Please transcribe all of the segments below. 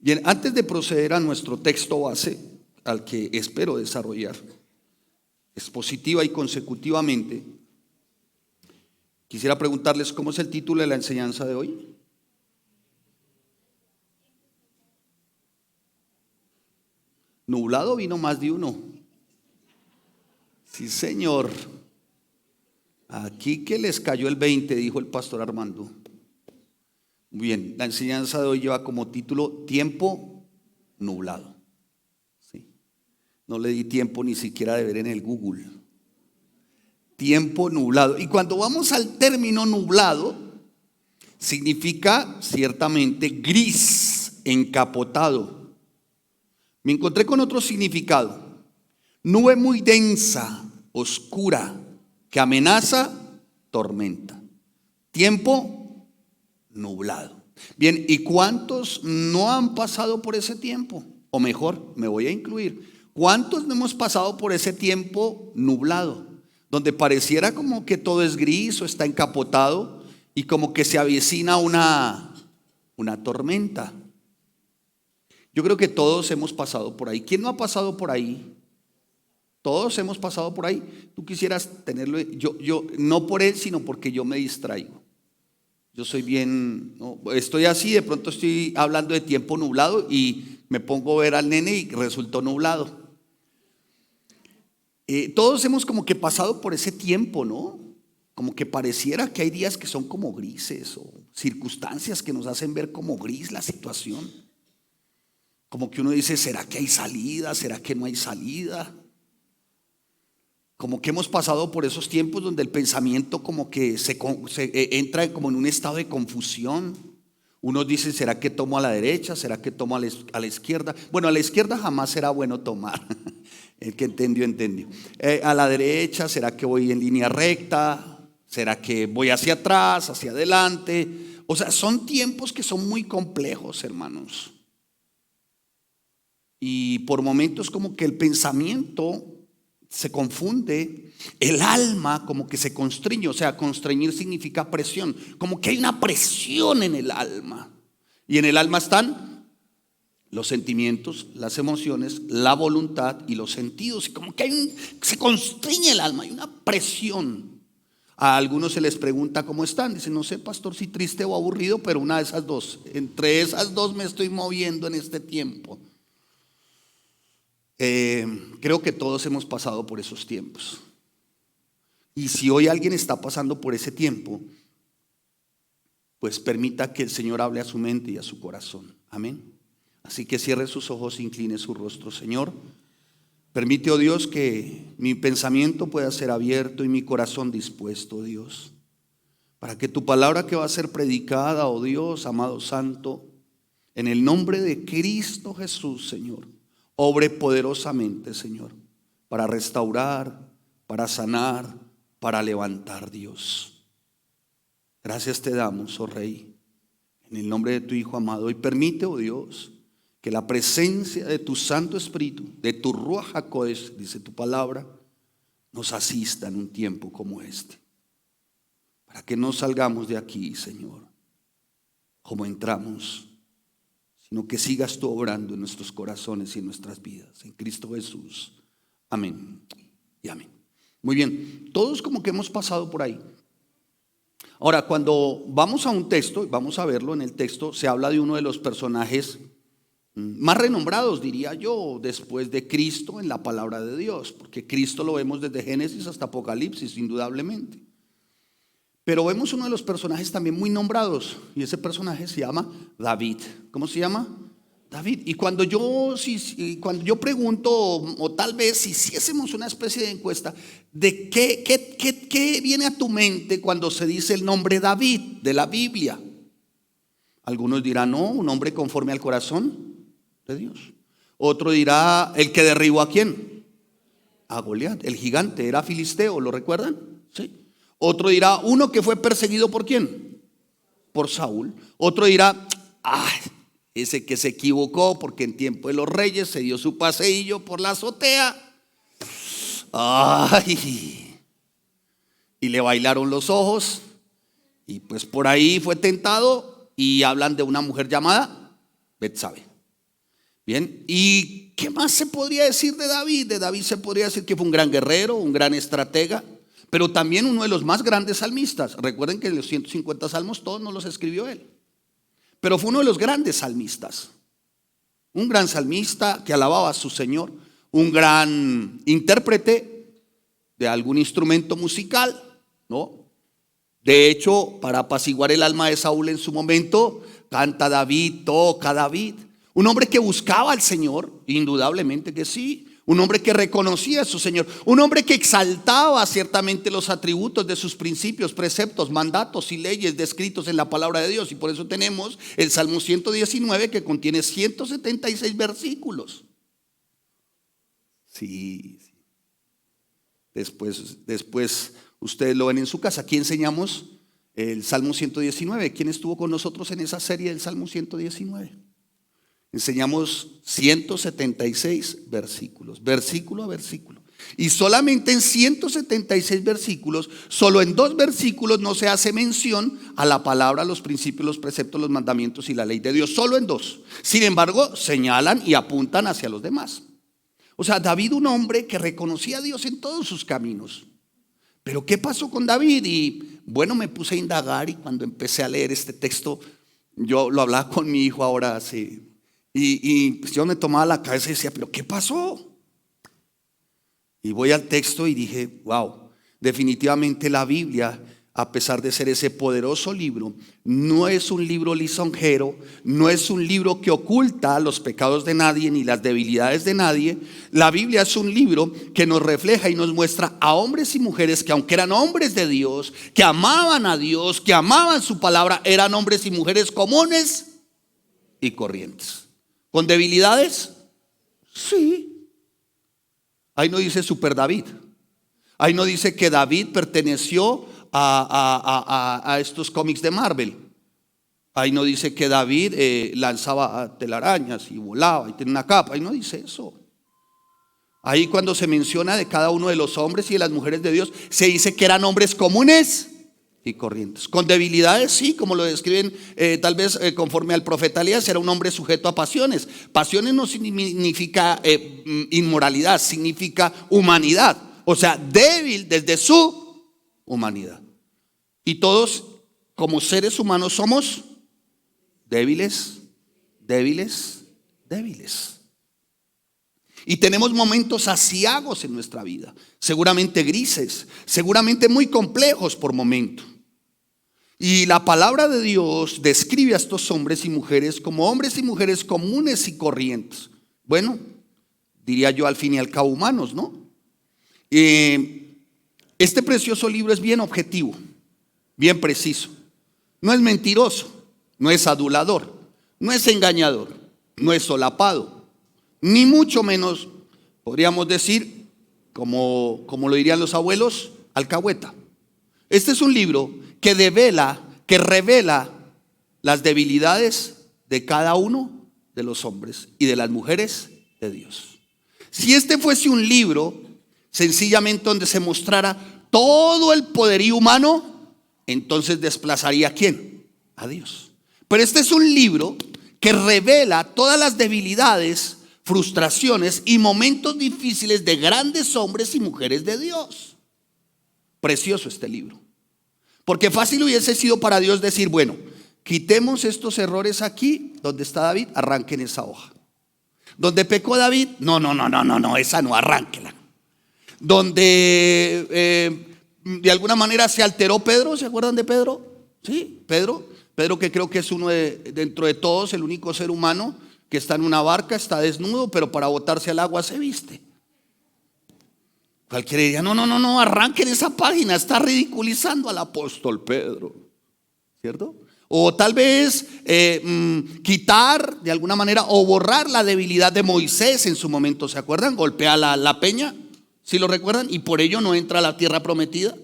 Bien, antes de proceder a nuestro texto base, al que espero desarrollar expositiva y consecutivamente, quisiera preguntarles cómo es el título de la enseñanza de hoy. Nublado vino más de uno. Sí, señor. Aquí que les cayó el 20, dijo el pastor Armando. Bien, la enseñanza de hoy lleva como título Tiempo nublado. ¿Sí? No le di tiempo ni siquiera de ver en el Google. Tiempo nublado. Y cuando vamos al término nublado, significa ciertamente gris, encapotado. Me encontré con otro significado. Nube muy densa, oscura, que amenaza, tormenta. Tiempo nublado. Bien, ¿y cuántos no han pasado por ese tiempo? O mejor, me voy a incluir. ¿Cuántos no hemos pasado por ese tiempo nublado? Donde pareciera como que todo es gris o está encapotado y como que se avecina una tormenta. Yo creo que todos hemos pasado por ahí. ¿Quién no ha pasado por ahí? Todos hemos pasado por ahí. Tú quisieras tenerlo. Yo no por él, sino porque yo me distraigo. Yo soy bien, no, estoy así, de pronto estoy hablando de tiempo nublado y me pongo a ver al nene y resultó nublado. Todos hemos como que pasado por ese tiempo, ¿no? Como que pareciera que hay días que son como grises o circunstancias que nos hacen ver como gris la situación. Como que uno dice, ¿será que hay salida? ¿Será que no hay salida? Como que hemos pasado por esos tiempos donde el pensamiento como que se entra como en un estado de confusión. Unos dicen, ¿será que tomo a la derecha? ¿Será que tomo a la izquierda? Bueno, a la izquierda jamás será bueno tomar. El que entendió, entendió. A la derecha, ¿será que voy en línea recta? ¿Será que voy hacia atrás, hacia adelante? O sea, son tiempos que son muy complejos, hermanos. Y por momentos como que el pensamiento se confunde, el alma como que se constriñe, o sea, constreñir significa presión, como que hay una presión en el alma. Y en el alma están los sentimientos, las emociones, la voluntad y los sentidos. Y como que se constriñe el alma, hay una presión. A algunos se les pregunta cómo están. Dicen, no sé, pastor, si triste o aburrido, pero una de esas dos. Entre esas dos me estoy moviendo en este tiempo. Creo que todos hemos pasado por esos tiempos. Y si hoy alguien está pasando por ese tiempo, pues permita que el Señor hable a su mente y a su corazón. Amén. Así que cierre sus ojos e incline su rostro. Señor, permite, oh Dios, que mi pensamiento pueda ser abierto y mi corazón dispuesto, Dios, para que tu palabra que va a ser predicada, oh Dios, amado santo, en el nombre de Cristo Jesús, Señor, obre poderosamente, Señor, para restaurar, para sanar, para levantar, Dios. Gracias te damos, oh Rey, en el nombre de tu Hijo amado. Y permite, oh Dios, que la presencia de tu Santo Espíritu, de tu Ruach HaKodesh, dice tu palabra, nos asista en un tiempo como este. Para que no salgamos de aquí, Señor, como entramos, sino que sigas tú obrando en nuestros corazones y en nuestras vidas. En Cristo Jesús. Amén y amén. Muy bien, todos como que hemos pasado por ahí. Ahora, cuando vamos a un texto, vamos a verlo en el texto, se habla de uno de los personajes más renombrados, diría yo, después de Cristo en la palabra de Dios, porque Cristo lo vemos desde Génesis hasta Apocalipsis, indudablemente. Pero vemos uno de los personajes también muy nombrados, y ese personaje se llama David. ¿Cómo se llama? David. Y cuando yo pregunto, o tal vez si hiciésemos una especie de encuesta, ¿de qué viene a tu mente cuando se dice el nombre David de la Biblia? Algunos dirán, no, un hombre conforme al corazón de Dios. Otro dirá, el que derribó ¿a quién? A Goliat, el gigante, era filisteo, ¿lo recuerdan? Sí. Otro dirá, uno que fue perseguido ¿por quién? Por Saúl. Otro dirá, ese que se equivocó porque en tiempo de los reyes se dio su paseillo por la azotea. Y le bailaron los ojos. Y pues por ahí fue tentado. Y hablan de una mujer llamada Betsabe. Bien, ¿y qué más se podría decir de David? De David se podría decir que fue un gran guerrero, un gran estratega, pero también uno de los más grandes salmistas. Recuerden que los 150 salmos todos no los escribió él, pero fue uno de los grandes salmistas. Un gran salmista que alababa a su Señor, un gran intérprete de algún instrumento musical, ¿no? De hecho, para apaciguar el alma de Saúl en su momento, canta David, toca David. Un hombre que buscaba al Señor, indudablemente que sí. Un hombre que reconocía a su Señor. Un hombre que exaltaba ciertamente los atributos de sus principios, preceptos, mandatos y leyes descritos en la palabra de Dios. Y por eso tenemos el Salmo 119 que contiene 176 versículos. Sí. Después ustedes lo ven en su casa. Aquí enseñamos el Salmo 119. ¿Quién estuvo con nosotros en esa serie del Salmo 119? Enseñamos 176 versículos, versículo a versículo. Y solamente en 176 versículos, solo en 2 versículos no se hace mención a la palabra, los principios, los preceptos, los mandamientos y la ley de Dios. Solo en 2. Sin embargo, señalan y apuntan hacia los demás. O sea, David, un hombre que reconocía a Dios en todos sus caminos. Pero ¿qué pasó con David? Y bueno, me puse a indagar, y cuando empecé a leer este texto, yo lo hablaba con mi hijo ahora hace... Y pues yo me tomaba la cabeza y decía, ¿pero qué pasó? Y voy al texto y dije, wow, definitivamente la Biblia, a pesar de ser ese poderoso libro, no es un libro lisonjero, no es un libro que oculta los pecados de nadie ni las debilidades de nadie. La Biblia es un libro que nos refleja y nos muestra a hombres y mujeres que, aunque eran hombres de Dios, que amaban a Dios, que amaban su palabra, eran hombres y mujeres comunes y corrientes. ¿Con debilidades? Sí. Ahí no dice Super David. Ahí no dice que David perteneció a estos cómics de Marvel. Ahí no dice que David lanzaba telarañas y volaba y tenía una capa. Ahí no dice eso. Ahí cuando se menciona de cada uno de los hombres y de las mujeres de Dios, se dice que eran hombres comunes y corrientes. Con debilidades, sí, como lo describen tal vez conforme al profeta Elías, era un hombre sujeto a pasiones. Pasiones no significa inmoralidad, significa humanidad. O sea, débil desde su humanidad. Y todos como seres humanos somos débiles. Y tenemos momentos aciagos en nuestra vida, seguramente grises, seguramente muy complejos por momento. Y la palabra de Dios describe a estos hombres y mujeres como hombres y mujeres comunes y corrientes. Bueno, diría yo al fin y al cabo humanos, ¿no? Este precioso libro es bien objetivo, bien preciso. No es mentiroso, no es adulador, no es engañador, no es solapado, ni mucho menos, podríamos decir, como lo dirían los abuelos, alcahueta. Este es un libro que revela las debilidades de cada uno de los hombres y de las mujeres de Dios. Si este fuese un libro sencillamente donde se mostrara todo el poderío humano, entonces desplazaría ¿a quién? A Dios. Pero este es un libro que revela todas las debilidades, frustraciones y momentos difíciles de grandes hombres y mujeres de Dios. Precioso este libro. Porque fácil hubiese sido para Dios decir, bueno, quitemos estos errores aquí, donde está David, arranquen esa hoja. Donde pecó David, no, esa no, arránquela. Donde de alguna manera se alteró Pedro, ¿se acuerdan de Pedro? Sí, Pedro que creo que es uno dentro de todos, el único ser humano que está en una barca, está desnudo, pero para botarse al agua se viste. Cualquiera diría, no, arranquen esa página, está ridiculizando al apóstol Pedro, ¿cierto? O tal vez quitar de alguna manera o borrar la debilidad de Moisés en su momento, ¿se acuerdan? Golpea la peña, ¿sí lo recuerdan? Y por ello no entra a la tierra prometida.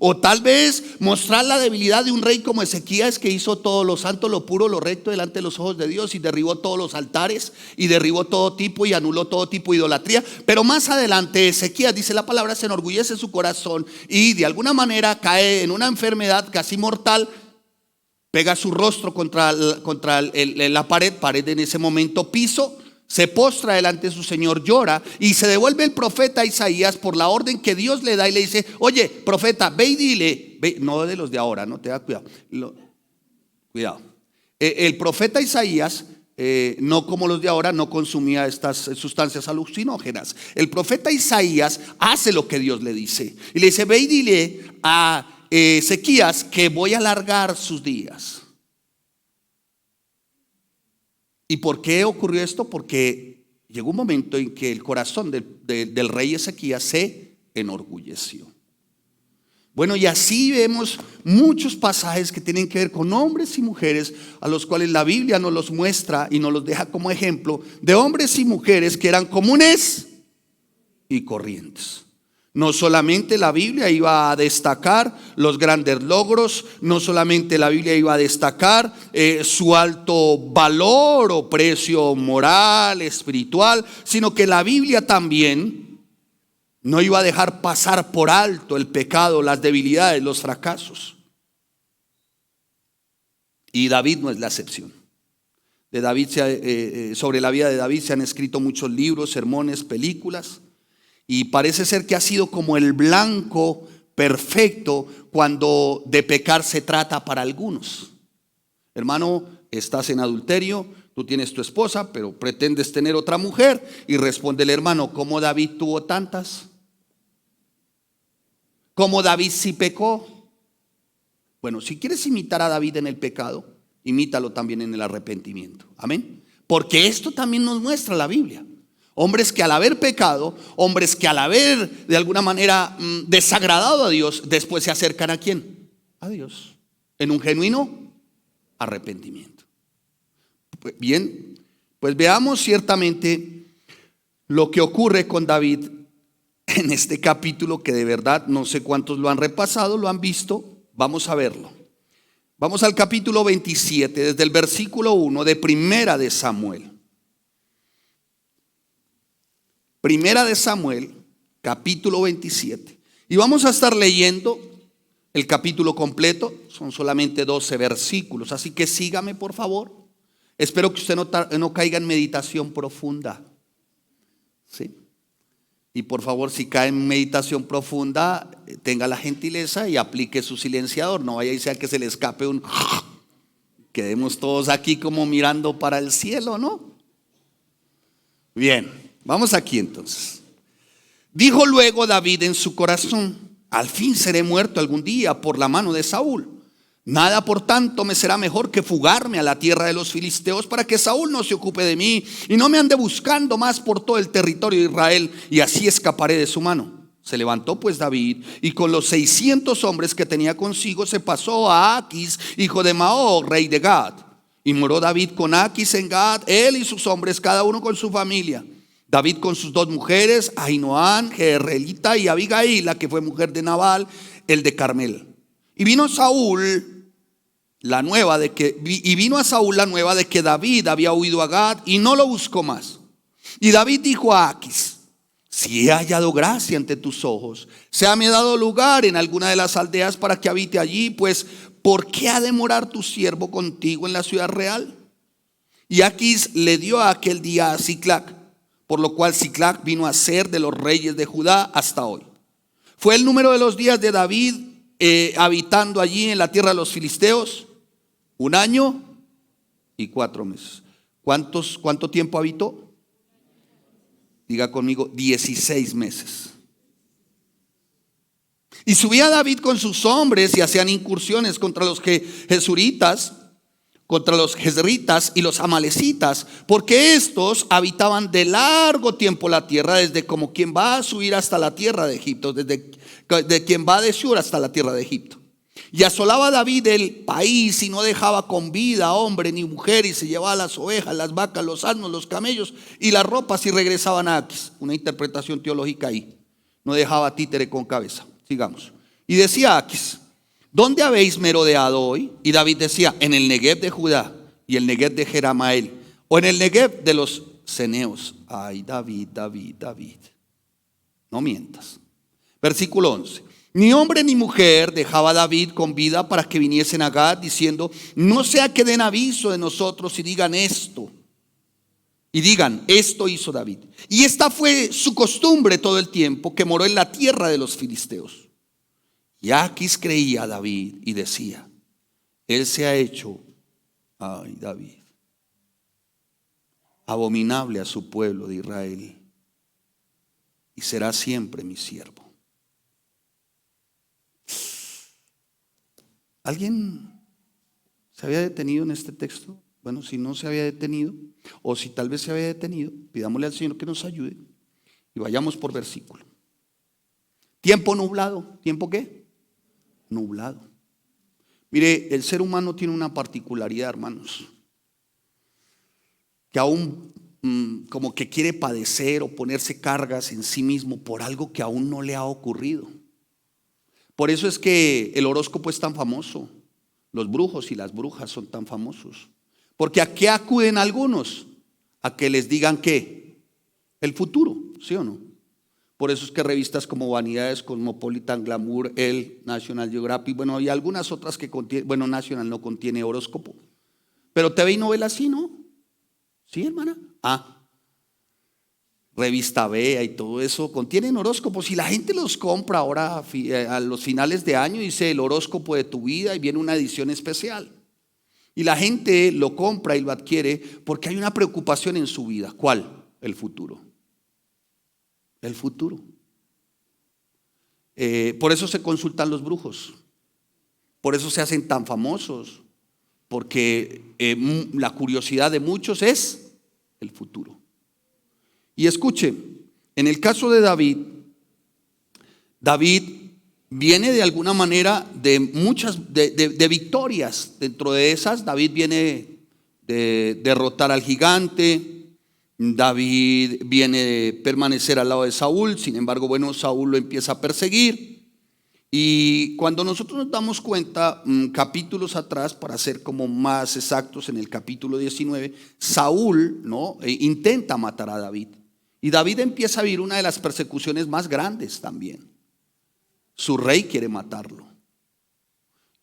O tal vez mostrar la debilidad de un rey como Ezequías, que hizo todo lo santo, lo puro, lo recto delante de los ojos de Dios, y derribó todos los altares y derribó todo tipo y anuló todo tipo de idolatría. Pero más adelante Ezequías, dice la palabra, se enorgullece su corazón y de alguna manera cae en una enfermedad casi mortal. Pega su rostro contra la pared en ese momento piso, se postra delante de su señor, llora y se devuelve el profeta Isaías por la orden que Dios le da y le dice: oye, profeta, ve y dile, ve, no de los de ahora, no te da cuidado, cuidado. El profeta Isaías, no como los de ahora, no consumía estas sustancias alucinógenas. El profeta Isaías hace lo que Dios le dice y le dice: ve y dile a Ezequías que voy a alargar sus días. ¿Y por qué ocurrió esto? Porque llegó un momento en que el corazón del rey Ezequías se enorgulleció. Bueno, y así vemos muchos pasajes que tienen que ver con hombres y mujeres a los cuales la Biblia nos los muestra y nos los deja como ejemplo de hombres y mujeres que eran comunes y corrientes. No solamente la Biblia iba a destacar los grandes logros, no solamente la Biblia iba a destacar su alto valor o precio moral, espiritual, sino que la Biblia también no iba a dejar pasar por alto el pecado, las debilidades, los fracasos. Y David no es la excepción. Sobre la vida de David se han escrito muchos libros, sermones, películas. Y parece ser que ha sido como el blanco perfecto cuando de pecar se trata para algunos. Hermano, estás en adulterio, tú tienes tu esposa, pero pretendes tener otra mujer. Y responde el hermano: ¿cómo David tuvo tantas? ¿Cómo David sí pecó? Bueno, si quieres imitar a David en el pecado, imítalo también en el arrepentimiento. Amén. Porque esto también nos muestra la Biblia. Hombres que al haber pecado, hombres que al haber de alguna manera desagradado a Dios, después se acercan ¿a quién? A Dios, en un genuino arrepentimiento. Bien, pues veamos ciertamente lo que ocurre con David en este capítulo, que de verdad no sé cuántos lo han repasado, lo han visto. Vamos a verlo. Vamos al capítulo 27, desde el versículo 1 de Primera de Samuel. Primera de Samuel, capítulo 27. Y vamos a estar leyendo el capítulo completo. Son solamente 12 versículos. Así que sígame, por favor. Espero que usted no caiga en meditación profunda. ¿Sí? Y por favor, si cae en meditación profunda, tenga la gentileza y aplique su silenciador. No vaya y sea que se le escape un... Quedemos todos aquí como mirando para el cielo, ¿no? Bien. Vamos aquí entonces. Dijo luego David en su corazón: al fin seré muerto algún día por la mano de Saúl. Nada por tanto me será mejor que fugarme a la tierra de los filisteos, para que Saúl no se ocupe de mí y no me ande buscando más por todo el territorio de Israel, y así escaparé de su mano. Se levantó pues David y con los 600 hombres que tenía consigo se pasó a Aquis, hijo de Maoc, rey de Gad. Y moró David con Aquis en Gad, él y sus hombres, cada uno con su familia. David con sus 2 mujeres, Ahinoam, Jezreelita, y Abigail, la que fue mujer de Nabal, el de Carmel. Y vino a Saúl la nueva de que David había huido a Gad y no lo buscó más. Y David dijo a Aquis: si he hallado gracia ante tus ojos, séame dado lugar en alguna de las aldeas para que habite allí, pues ¿por qué ha de morar tu siervo contigo en la ciudad real? Y Aquis le dio aquel día a Siclac, por lo cual Siclac vino a ser de los reyes de Judá hasta hoy. Fue el número de los días de David habitando allí en la tierra de los filisteos 1 año y 4 meses. ¿Cuánto tiempo habitó? Diga conmigo, 16 meses. Y subía David con sus hombres y hacían incursiones contra los Gesuritas, contra los Jezritas y los Amalecitas, porque estos habitaban de largo tiempo la tierra, desde como quien va a subir hasta la tierra de Egipto, desde quien va de Shur hasta la tierra de Egipto. Y asolaba David el país y no dejaba con vida hombre ni mujer, y se llevaba las ovejas, las vacas, los asnos, los camellos y las ropas y regresaban a Aquis. Una interpretación teológica ahí. No dejaba títere con cabeza. Sigamos. Y decía Aquis: ¿dónde habéis merodeado hoy? Y David decía: en el Negev de Judá y el Negev de Jeramael, o en el Negev de los ceneos. Ay, David. No mientas. Versículo 11. Ni hombre ni mujer dejaba David con vida para que viniesen a Gad, diciendo: no sea que den aviso de nosotros y digan esto. y digan, esto hizo David. Y esta fue su costumbre todo el tiempo que moró en la tierra de los filisteos. Y Aquis creía a David y decía, él se ha hecho, ay David, abominable a su pueblo de Israel y será siempre mi siervo. ¿Alguien se había detenido en este texto? Bueno, si no se había detenido, o si tal vez se había detenido, pidámosle al Señor que nos ayude y vayamos por versículo. Tiempo nublado. ¿Tiempo qué? Nublado. Mire, el ser humano tiene una particularidad, hermanos, que aún como que quiere padecer o ponerse cargas en sí mismo por algo que aún no le ha ocurrido. Por eso es que el horóscopo es tan famoso. Los brujos y las brujas son tan famosos. Porque ¿a qué acuden algunos? A que les digan ¿qué? El futuro, ¿sí o no? Por eso es que revistas como Vanidades, Cosmopolitan, Glamour, El, National Geographic, bueno, y algunas otras que contienen, bueno, National no contiene horóscopo. Pero TV y novelas sí, ¿no? ¿Sí, hermana? Revista Bea y todo eso contienen horóscopos y la gente los compra ahora a los finales de año, dice el horóscopo de tu vida y viene una edición especial. Y la gente lo compra y lo adquiere porque hay una preocupación en su vida. ¿Cuál? El futuro. El futuro. Por eso se consultan los brujos. Por eso se hacen tan famosos. Porque la curiosidad de muchos es el futuro. Y escuche, en el caso de David, David viene de alguna manera de muchas de victorias. Dentro de esas, David viene de derrotar al gigante. David viene de permanecer al lado de Saúl. Sin embargo, bueno, Saúl lo empieza a perseguir. Y cuando nosotros nos damos cuenta, capítulos atrás, para ser como más exactos, en el capítulo 19, Saúl, ¿no? Intenta matar a David. Y David empieza a vivir una de las persecuciones más grandes también. Su rey quiere matarlo.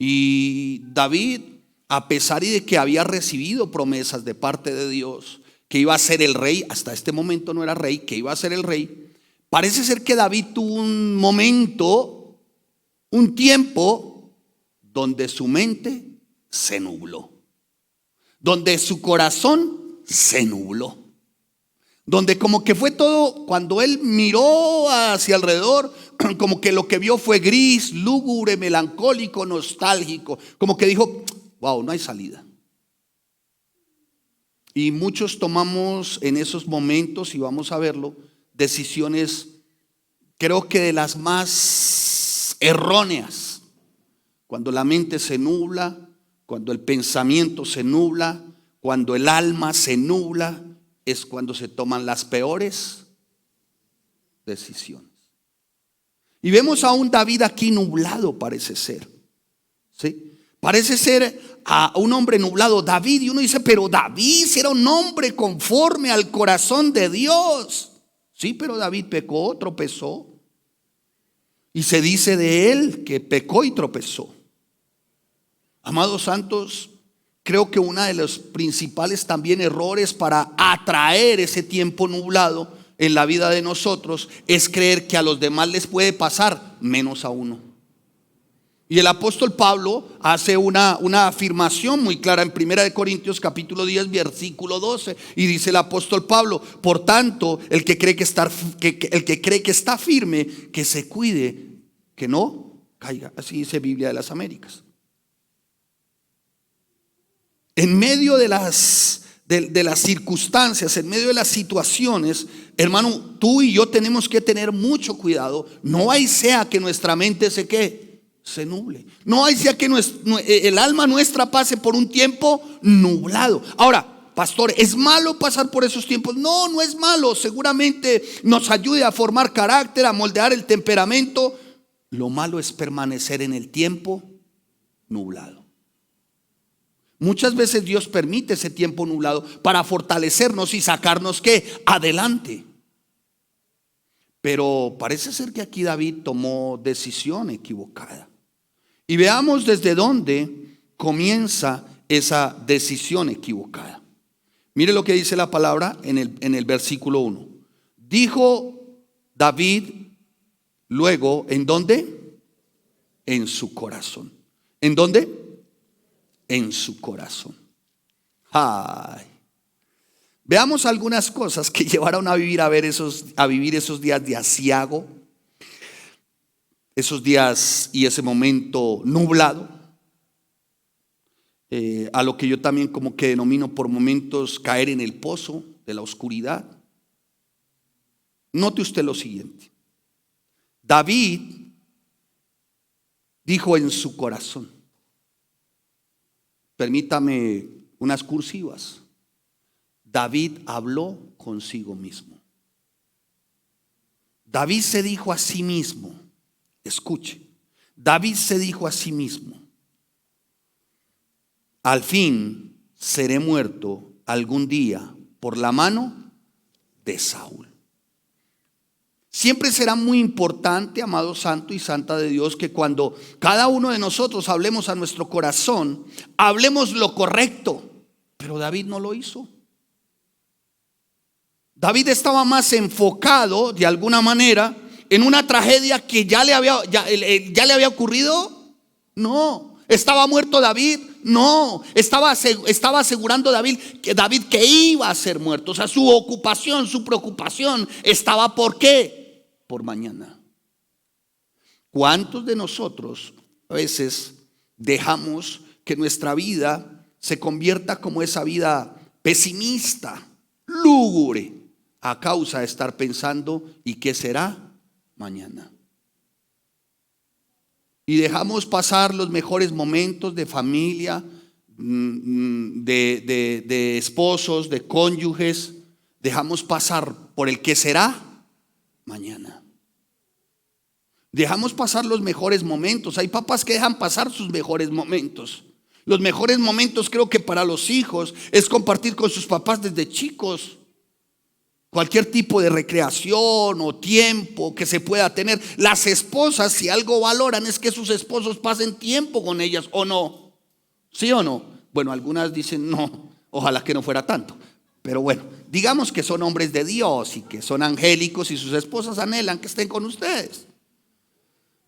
Y David, a pesar de que había recibido promesas de parte de Dios, que iba a ser el rey, hasta este momento no era rey, que iba a ser el rey, parece ser que David tuvo un momento, un tiempo, donde su mente se nubló, donde su corazón se nubló. Donde como que fue todo, cuando él miró hacia alrededor, como que lo que vio fue gris, lúgubre, melancólico, nostálgico. Como que dijo, wow, no hay salida. Y muchos tomamos en esos momentos, y vamos a verlo, decisiones, creo que de las más erróneas. Cuando la mente se nubla, cuando el pensamiento se nubla, cuando el alma se nubla, es cuando se toman las peores decisiones. Y vemos a un David aquí nublado, parece ser. ¿Sí? Parece ser a un hombre nublado, David, y uno dice, pero David era un hombre conforme al corazón de Dios. Sí, pero David pecó, tropezó. Y se dice de él que pecó y tropezó. Amados santos, creo que uno de los principales también errores para atraer ese tiempo nublado en la vida de nosotros es creer que a los demás les puede pasar, menos a uno. Y el apóstol Pablo hace una afirmación muy clara en 1 Corintios capítulo 10 versículo 12, y dice el apóstol Pablo, por tanto, el que cree que está firme, que se cuide, que no caiga. Así dice Biblia de las Américas. En medio de las circunstancias, en medio de las situaciones, hermano, tú y yo tenemos que tener mucho cuidado. No hay sea que nuestra mente se nuble. No hay sea que el alma nuestra pase por un tiempo nublado. Ahora, pastor, ¿es malo pasar por esos tiempos? No, no es malo. Seguramente nos ayude a formar carácter, a moldear el temperamento. Lo malo es permanecer en el tiempo nublado. Muchas veces Dios permite ese tiempo nublado para fortalecernos y sacarnos adelante. Pero parece ser que aquí David tomó decisión equivocada. Y veamos desde dónde comienza esa decisión equivocada. Mire lo que dice la palabra en el versículo 1. Dijo David luego, ¿en dónde? En su corazón. ¿En dónde? En su corazón. Ay. Veamos algunas cosas que llevaron a vivir esos días de aciago, esos días y ese momento nublado, a lo que yo también como que denomino por momentos caer en el pozo de la oscuridad. Note usted lo siguiente. David dijo en su corazón, permítame unas cursivas, David habló consigo mismo. David se dijo a sí mismo, escuche, David se dijo a sí mismo, al fin seré muerto algún día por la mano de Saúl. Siempre será muy importante, amado santo y santa de Dios, que cuando cada uno de nosotros hablemos a nuestro corazón, hablemos lo correcto. Pero David no lo hizo. David estaba más enfocado, de alguna manera, en una tragedia que ya le había ocurrido. No. ¿Estaba muerto David? No. Estaba asegurando David que iba a ser muerto. O sea, su ocupación, su preocupación estaba ¿por qué? Por mañana. ¿Cuántos de nosotros a veces dejamos que nuestra vida se convierta como esa vida pesimista, lúgubre, a causa de estar pensando ¿y qué será mañana? Y dejamos pasar los mejores momentos de familia, de esposos, de cónyuges. Dejamos pasar por el que será mañana. Dejamos pasar los mejores momentos. Hay papás que dejan pasar sus mejores momentos. Los mejores momentos creo que para los hijos es compartir con sus papás desde chicos. Cualquier tipo de recreación o tiempo que se pueda tener. Las esposas, si algo valoran, es que sus esposos pasen tiempo con ellas, ¿o no? ¿Sí o no? Bueno, algunas dicen no, ojalá que no fuera tanto. Pero bueno, digamos que son hombres de Dios y que son angélicos y sus esposas anhelan que estén con ustedes.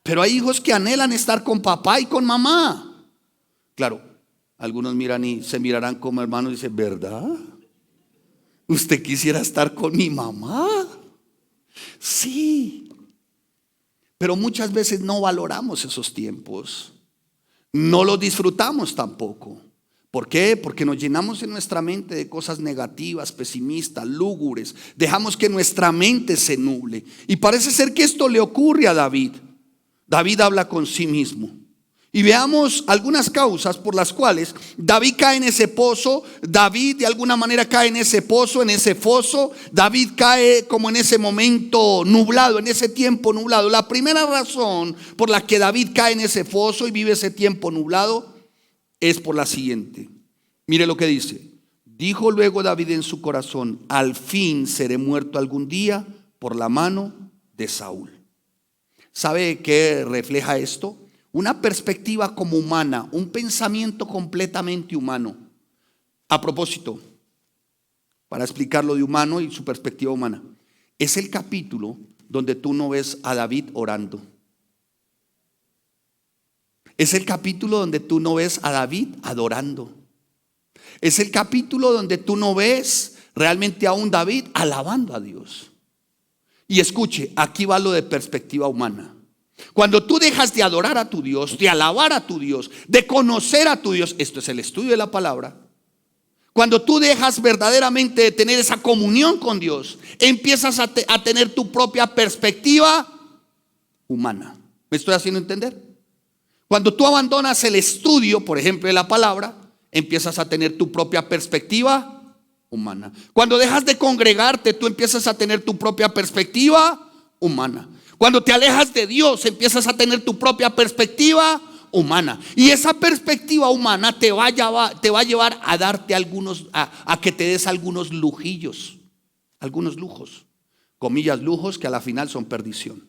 Pero hay hijos que anhelan estar con papá y con mamá. Claro, algunos miran y se mirarán como hermanos y dicen, ¿verdad? ¿Usted quisiera estar con mi mamá? Sí. Pero muchas veces no valoramos esos tiempos. No los disfrutamos tampoco. ¿Por qué? Porque nos llenamos en nuestra mente de cosas negativas, pesimistas, lúgubres. Dejamos que nuestra mente se nuble. Y parece ser que esto le ocurre a David. David habla con sí mismo. Y veamos algunas causas por las cuales David cae en ese pozo. David de alguna manera cae en ese pozo, en ese foso. David cae como en ese momento nublado, en ese tiempo nublado. La primera razón por la que David cae en ese foso y vive ese tiempo nublado es por la siguiente. Mire lo que dice. Dijo luego David en su corazón, al fin seré muerto algún día por la mano de Saúl. ¿Sabe qué refleja esto? Una perspectiva como humana, un pensamiento completamente humano. A propósito, para explicar lo de humano y su perspectiva humana, es el capítulo donde tú no ves a David orando. Es el capítulo donde tú no ves a David adorando. Es el capítulo donde tú no ves realmente a un David alabando a Dios. Y escuche, aquí va lo de perspectiva humana. Cuando tú dejas de adorar a tu Dios, de alabar a tu Dios, de conocer a tu Dios, esto es el estudio de la palabra. Cuando tú dejas verdaderamente de tener esa comunión con Dios, empiezas a tener tu propia perspectiva humana. ¿Me estoy haciendo entender? Cuando tú abandonas el estudio, por ejemplo, de la palabra, empiezas a tener tu propia perspectiva humana. Cuando dejas de congregarte, tú empiezas a tener tu propia perspectiva humana. Cuando te alejas de Dios, empiezas a tener tu propia perspectiva humana. Y esa perspectiva humana te va a llevar a darte a que te des algunos lujillos, algunos lujos, comillas lujos que a la final son perdición.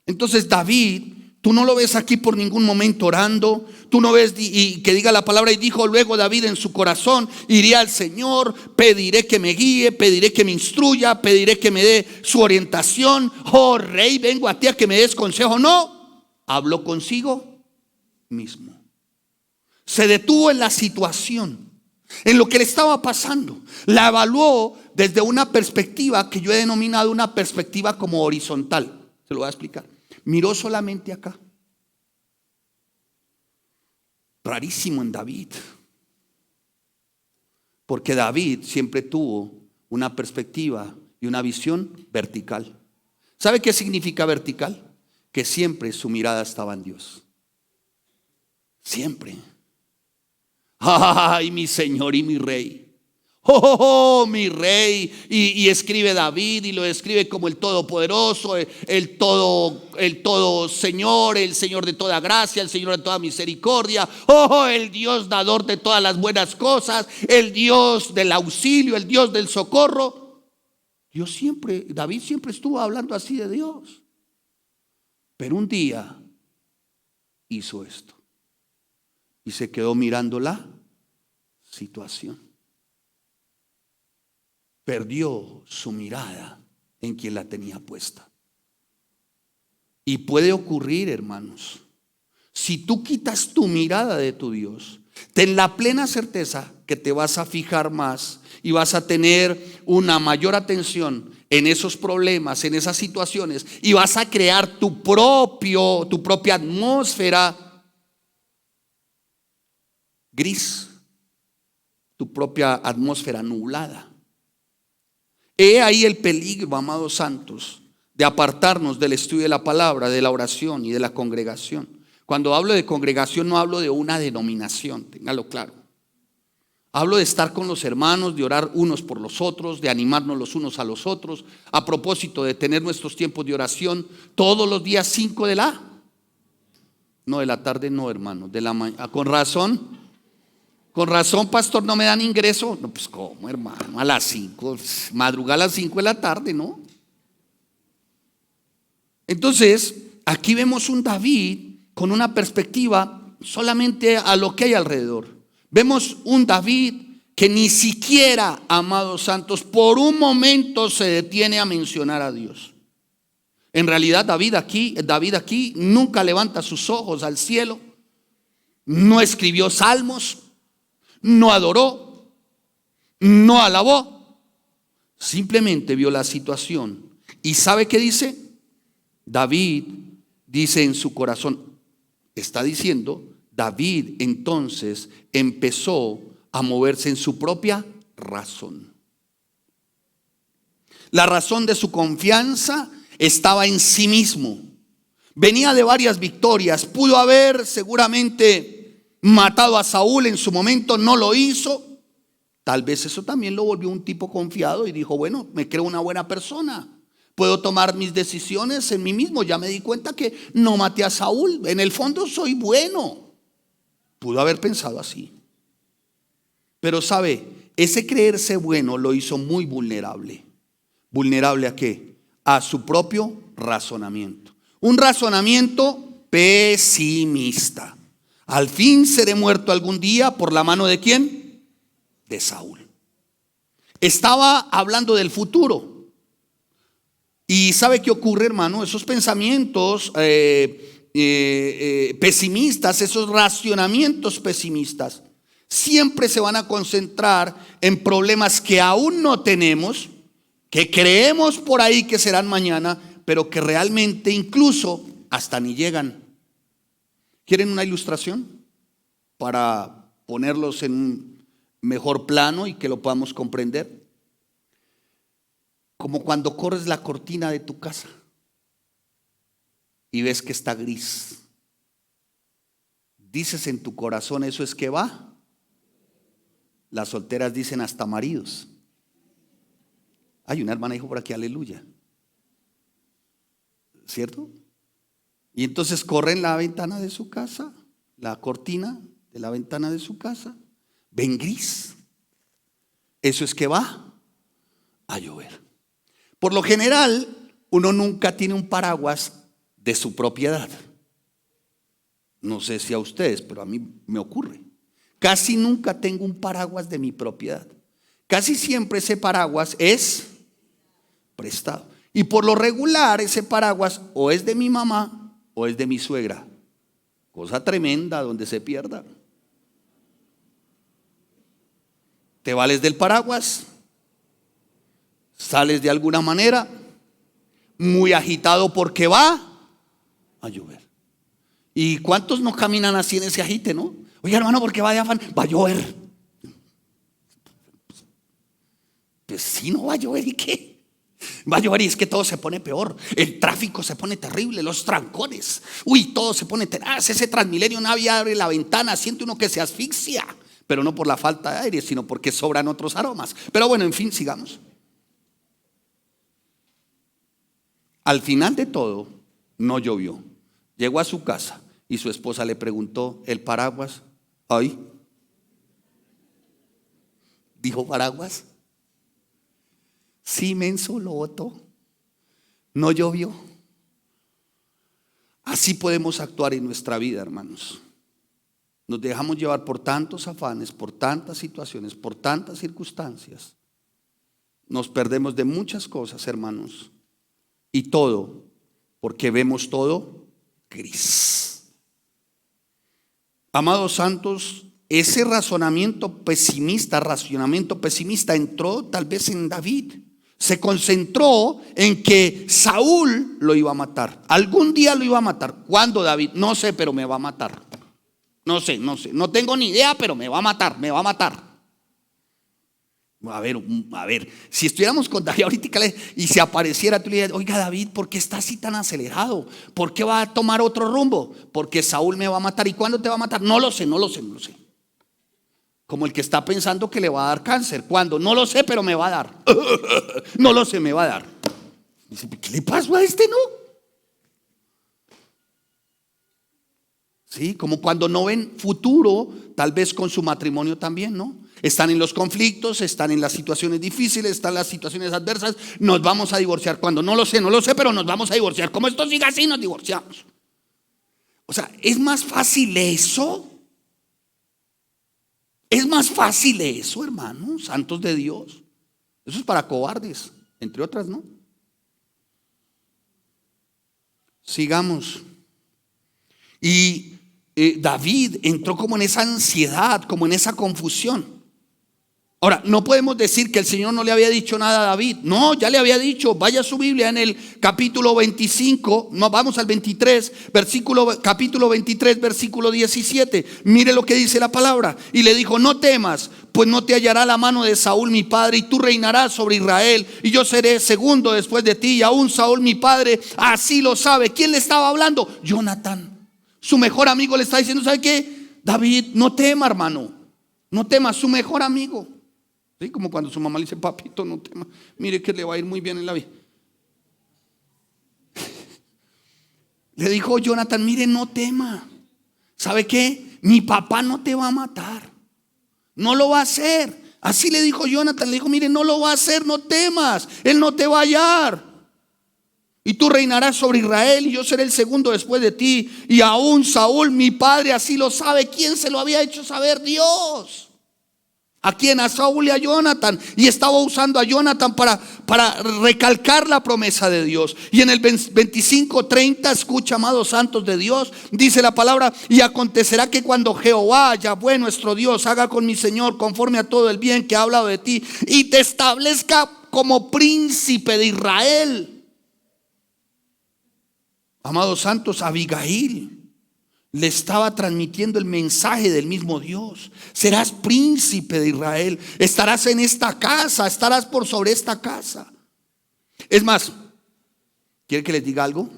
Entonces David Tú no lo ves aquí por ningún momento orando. Tú no ves y que diga la palabra: y dijo luego David en su corazón: iré al Señor, pediré que me guíe, pediré que me instruya, pediré que me dé su orientación. Oh rey, vengo a ti a que me des consejo. No, habló consigo mismo. Se detuvo en la situación, en lo que le estaba pasando. La evaluó desde una perspectiva que yo he denominado una perspectiva como horizontal. Se lo voy a explicar. Miró solamente acá. Rarísimo en David, porque David siempre tuvo una perspectiva y una visión vertical. ¿Sabe qué significa vertical? Que siempre su mirada estaba en Dios. Siempre. Ay, mi Señor y mi Rey. Oh, mi Rey. Y escribe David y lo describe como el Todopoderoso, el todo Señor, el Señor de toda gracia, el Señor de toda misericordia. Oh, el Dios dador de todas las buenas cosas, el Dios del auxilio, el Dios del socorro. David siempre estuvo hablando así de Dios. Pero un día hizo esto y se quedó mirando la situación. Perdió su mirada en quien la tenía puesta. Y puede ocurrir, hermanos, si tú quitas tu mirada de tu Dios, ten la plena certeza que te vas a fijar más y vas a tener una mayor atención en esos problemas, en esas situaciones, y vas a crear tu propia atmósfera gris, tu propia atmósfera nublada. He ahí el peligro, amados santos, de apartarnos del estudio de la palabra, de la oración y de la congregación. Cuando hablo de congregación no hablo de una denominación, téngalo claro. Hablo de estar con los hermanos, de orar unos por los otros, de animarnos los unos a los otros. A propósito de tener nuestros tiempos de oración todos los días 5 de la tarde, no, hermano, de la mañana. Con razón, pastor, no me dan ingreso. No, pues cómo, hermano, a las 5, madrugar a las 5 de la tarde, ¿no? Entonces, aquí vemos un David con una perspectiva solamente a lo que hay alrededor. Vemos un David que ni siquiera, amados santos, por un momento se detiene a mencionar a Dios. En realidad, David aquí nunca levanta sus ojos al cielo, no escribió salmos, no adoró, no alabó, simplemente vio la situación. ¿Y sabe qué dice? David dice en su corazón, está diciendo, David entonces empezó a moverse en su propia razón. La razón de su confianza estaba en sí mismo. Venía de varias victorias, pudo haber seguramente matado a Saúl en su momento, no lo hizo. Tal vez eso también lo volvió un tipo confiado y dijo: bueno, me creo una buena persona, puedo tomar mis decisiones en mí mismo, ya me di cuenta que no maté a Saúl, en el fondo soy bueno. Pudo haber pensado así. Pero sabe, ese creerse bueno lo hizo muy vulnerable. ¿Vulnerable a qué? A su propio razonamiento. Un razonamiento pesimista. Al fin seré muerto algún día por la mano ¿de quién? De Saúl. Estaba hablando del futuro. Y ¿sabe qué ocurre, hermano? Esos pensamientos pesimistas, esos racionamientos pesimistas, siempre se van a concentrar en problemas que aún no tenemos, que creemos por ahí que serán mañana, pero que realmente incluso hasta ni llegan. ¿Quieren una ilustración para ponerlos en un mejor plano y que lo podamos comprender? Como cuando corres la cortina de tu casa y ves que está gris. Dices en tu corazón: eso es que va. Las solteras dicen hasta maridos. Hay una hermana dijo por aquí aleluya, ¿cierto? Y entonces corren la ventana de su casa, la cortina de la ventana de su casa, ven gris. Eso es que va a llover. Por lo general, uno nunca tiene un paraguas de su propiedad. No sé si a ustedes, pero a mí me ocurre. Casi nunca tengo un paraguas de mi propiedad. Casi siempre ese paraguas es prestado. Y por lo regular ese paraguas o es de mi mamá o es de mi suegra. Cosa tremenda donde se pierda. Te vales del paraguas, sales de alguna manera, muy agitado porque va a llover. ¿Y cuántos no caminan así en ese agite, no? Oye, hermano, ¿por qué va de afán? Va a llover. Pues si no va a llover, ¿y qué? Va a llover y es que todo se pone peor. El tráfico se pone terrible, los trancones. Uy, todo se pone tenaz. Ese Transmilenio, nadie abre la ventana, siente uno que se asfixia. Pero no por la falta de aire, sino porque sobran otros aromas. Pero bueno, en fin, sigamos. Al final de todo, no llovió. Llegó a su casa y su esposa le preguntó: ¿el paraguas? ¿Ay? ¿Dijo paraguas? Sí, menso, lo botó. No llovió. Así podemos actuar en nuestra vida, hermanos. Nos dejamos llevar por tantos afanes, por tantas situaciones, por tantas circunstancias. Nos perdemos de muchas cosas, hermanos. Y todo porque vemos todo gris. Amados santos, ese racionamiento pesimista entró tal vez en David. Se concentró en que Saúl lo iba a matar. Algún día lo iba a matar. ¿Cuándo, David? No sé, pero me va a matar. No sé, no tengo ni idea, pero me va a matar. A ver, si estuviéramos con David ahorita y se apareciera, tú le dirías: oiga, David, ¿por qué está así tan acelerado? ¿Por qué va a tomar otro rumbo? Porque Saúl me va a matar. ¿Y cuándo te va a matar? No lo sé. Como el que está pensando que le va a dar cáncer. ¿Cuándo? No lo sé, pero me va a dar. No lo sé, me va a dar. Dice: ¿qué le pasó a este, no? Sí, como cuando no ven futuro, tal vez con su matrimonio también, ¿no? Están en los conflictos, están en las situaciones difíciles, están en las situaciones adversas. Nos vamos a divorciar. Cuando no lo sé, pero nos vamos a divorciar. Como esto siga así, nos divorciamos. O sea, ¿es más fácil eso? ¿Es más fácil eso, hermanos, santos de Dios? Eso es para cobardes, entre otras, ¿no? Sigamos. Y David entró como en esa ansiedad, como en esa confusión. Ahora, no podemos decir que el Señor no le había dicho nada a David. No, ya le había dicho. Vaya a su Biblia en el capítulo 25, no, vamos al 23, capítulo 23, versículo 17. Mire lo que dice la palabra. Y le dijo: no temas, pues no te hallará la mano de Saúl mi padre, y tú reinarás sobre Israel, y yo seré segundo después de ti, y aún Saúl mi padre así lo sabe. ¿Quién le estaba hablando? Jonatán. Su mejor amigo le está diciendo: ¿sabe qué? David, no tema, hermano. No temas, su mejor amigo. ¿Sí? Como cuando su mamá le dice: papito, no tema, mire que le va a ir muy bien en la vida. Le dijo Jonatán: mire, no tema. ¿Sabe qué? Mi papá no te va a matar. No lo va a hacer. Así le dijo Jonatán. Le dijo: mire, no lo va a hacer, no temas. Él no te va a hallar. Y tú reinarás sobre Israel, y yo seré el segundo después de ti. Y aún Saúl mi padre así lo sabe. ¿Quién se lo había hecho saber? Dios. ¿A quién? A Saúl y a Jonatán. Y estaba usando a Jonatán para recalcar la promesa de Dios. Y en el 25:30, escucha, amados santos de Dios, dice la palabra: y acontecerá que cuando Jehová, Yahweh nuestro Dios, haga con mi Señor conforme a todo el bien que ha hablado de ti, y te establezca como príncipe de Israel. Amados santos, Abigail le estaba transmitiendo el mensaje del mismo Dios. Serás príncipe de Israel. Estarás en esta casa. Estarás por sobre esta casa. Es más, ¿quiere que les diga algo?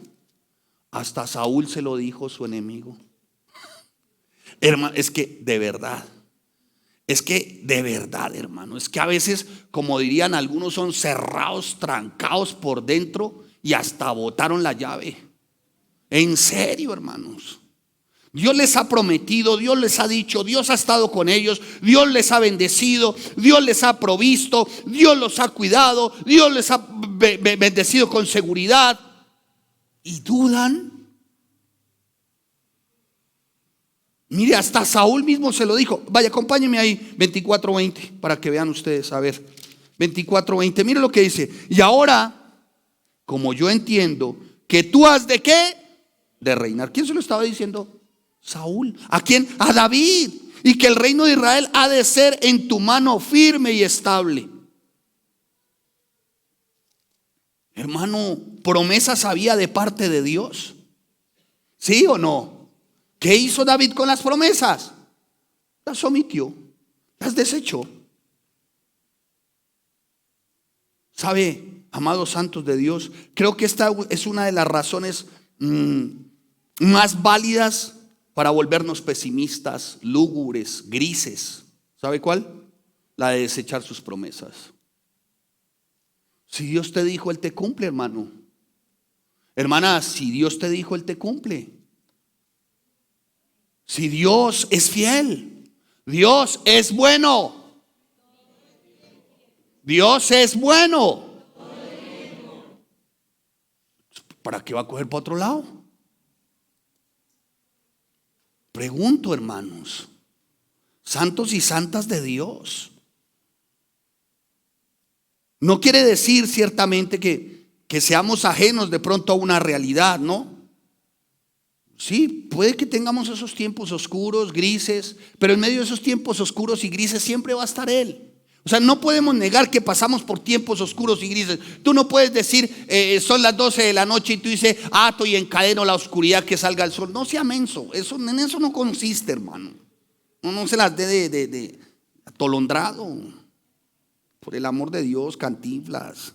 Hasta Saúl se lo dijo su enemigo. Hermano, es que de verdad, hermano, es que a veces, como dirían algunos, son cerrados, trancados por dentro y hasta botaron la llave. En serio, hermanos. Dios les ha prometido, Dios les ha dicho, Dios ha estado con ellos, Dios les ha bendecido, Dios les ha provisto, Dios los ha cuidado, Dios les ha bendecido con seguridad. Y dudan. Mire, hasta Saúl mismo se lo dijo. Vaya, acompáñenme ahí, 24:20, para que vean ustedes. A ver, 24:20, mire lo que dice. Y ahora, como yo entiendo que tú has de ¿qué? De reinar. ¿Quién se lo estaba diciendo? Saúl. ¿A quién? A David. Y que el reino de Israel ha de ser en tu mano firme y estable. Hermano, ¿promesas había de parte de Dios? ¿Sí o no? ¿Qué hizo David con las promesas? Las omitió, las desechó. ¿Sabe, amados santos de Dios? Creo que esta es una de las razones más válidas para volvernos pesimistas, lúgubres, grises. ¿Sabe cuál? La de desechar sus promesas. Si Dios te dijo, Él te cumple, hermano. Hermana, si Dios te dijo, Él te cumple. Si Dios es fiel, Dios es bueno. Dios es bueno. ¿Para qué va a coger para otro lado? Pregunto, hermanos, santos y santas de Dios. No quiere decir ciertamente que seamos ajenos de pronto a una realidad, ¿no? Sí, puede que tengamos esos tiempos oscuros, grises, pero en medio de esos tiempos oscuros y grises siempre va a estar Él. O sea, no podemos negar que pasamos por tiempos oscuros y grises. Tú no puedes decir, son las 12 de la noche y tú dices, ato y encadeno la oscuridad que salga el sol. No sea menso, en eso no consiste, hermano. No se las dé de atolondrado. Por el amor de Dios, Cantinflas.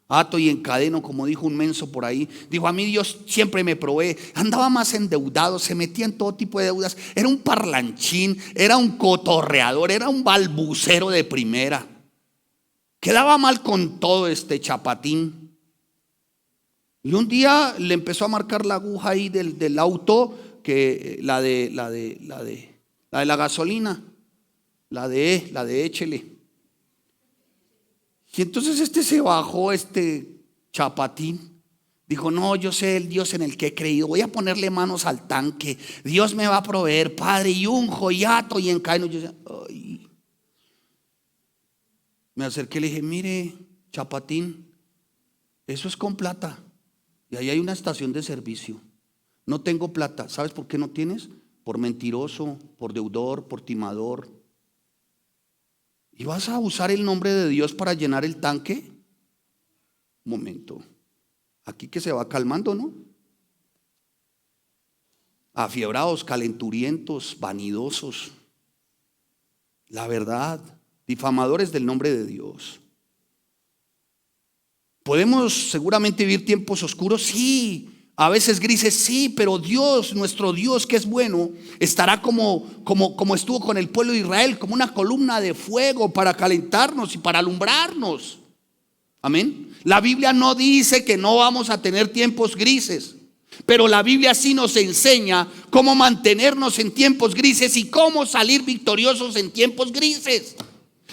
Ato y encadeno, como dijo un menso por ahí. Dijo, a mí Dios siempre me provee. Andaba más endeudado, se metía en todo tipo de deudas. Era un parlanchín, era un cotorreador, era un balbucero de primera. Quedaba mal con todo este chapatín. Y un día le empezó a marcar la aguja ahí del auto, que la de la gasolina, la de échele. Y entonces se bajó, chapatín. Dijo, no, yo sé el Dios en el que he creído. Voy a ponerle manos al tanque. Dios me va a proveer, Padre, y unjo, y ato, y encadeno. Yo decía, ay. Me acerqué y le dije, mire, chapatín, eso es con plata. Y ahí hay una estación de servicio. No tengo plata. ¿Sabes por qué no tienes? Por mentiroso, por deudor, por timador. ¿Y vas a usar el nombre de Dios para llenar el tanque? Un momento. Aquí que se va calmando, ¿no? Afiebrados, calenturientos, vanidosos. La verdad, difamadores del nombre de Dios. ¿Podemos seguramente vivir tiempos oscuros? Sí. A veces grises, sí, pero Dios, nuestro Dios que es bueno, estará como estuvo con el pueblo de Israel, como una columna de fuego para calentarnos y para alumbrarnos. Amén. La Biblia no dice que no vamos a tener tiempos grises, pero la Biblia sí nos enseña cómo mantenernos en tiempos grises y cómo salir victoriosos en tiempos grises.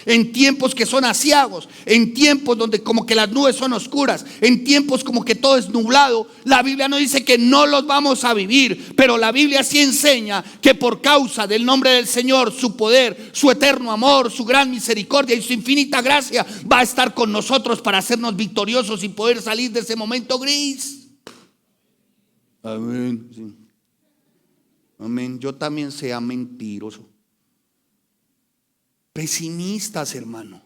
En tiempos que son aciagos, en tiempos donde como que las nubes son oscuras, en tiempos como que todo es nublado. La Biblia no dice que no los vamos a vivir, pero la Biblia sí enseña que por causa del nombre del Señor, su poder, su eterno amor, su gran misericordia y su infinita gracia va a estar con nosotros para hacernos victoriosos y poder salir de ese momento gris. Amén. Sí. Amén. Yo también sea mentiroso. Pesimistas, hermano.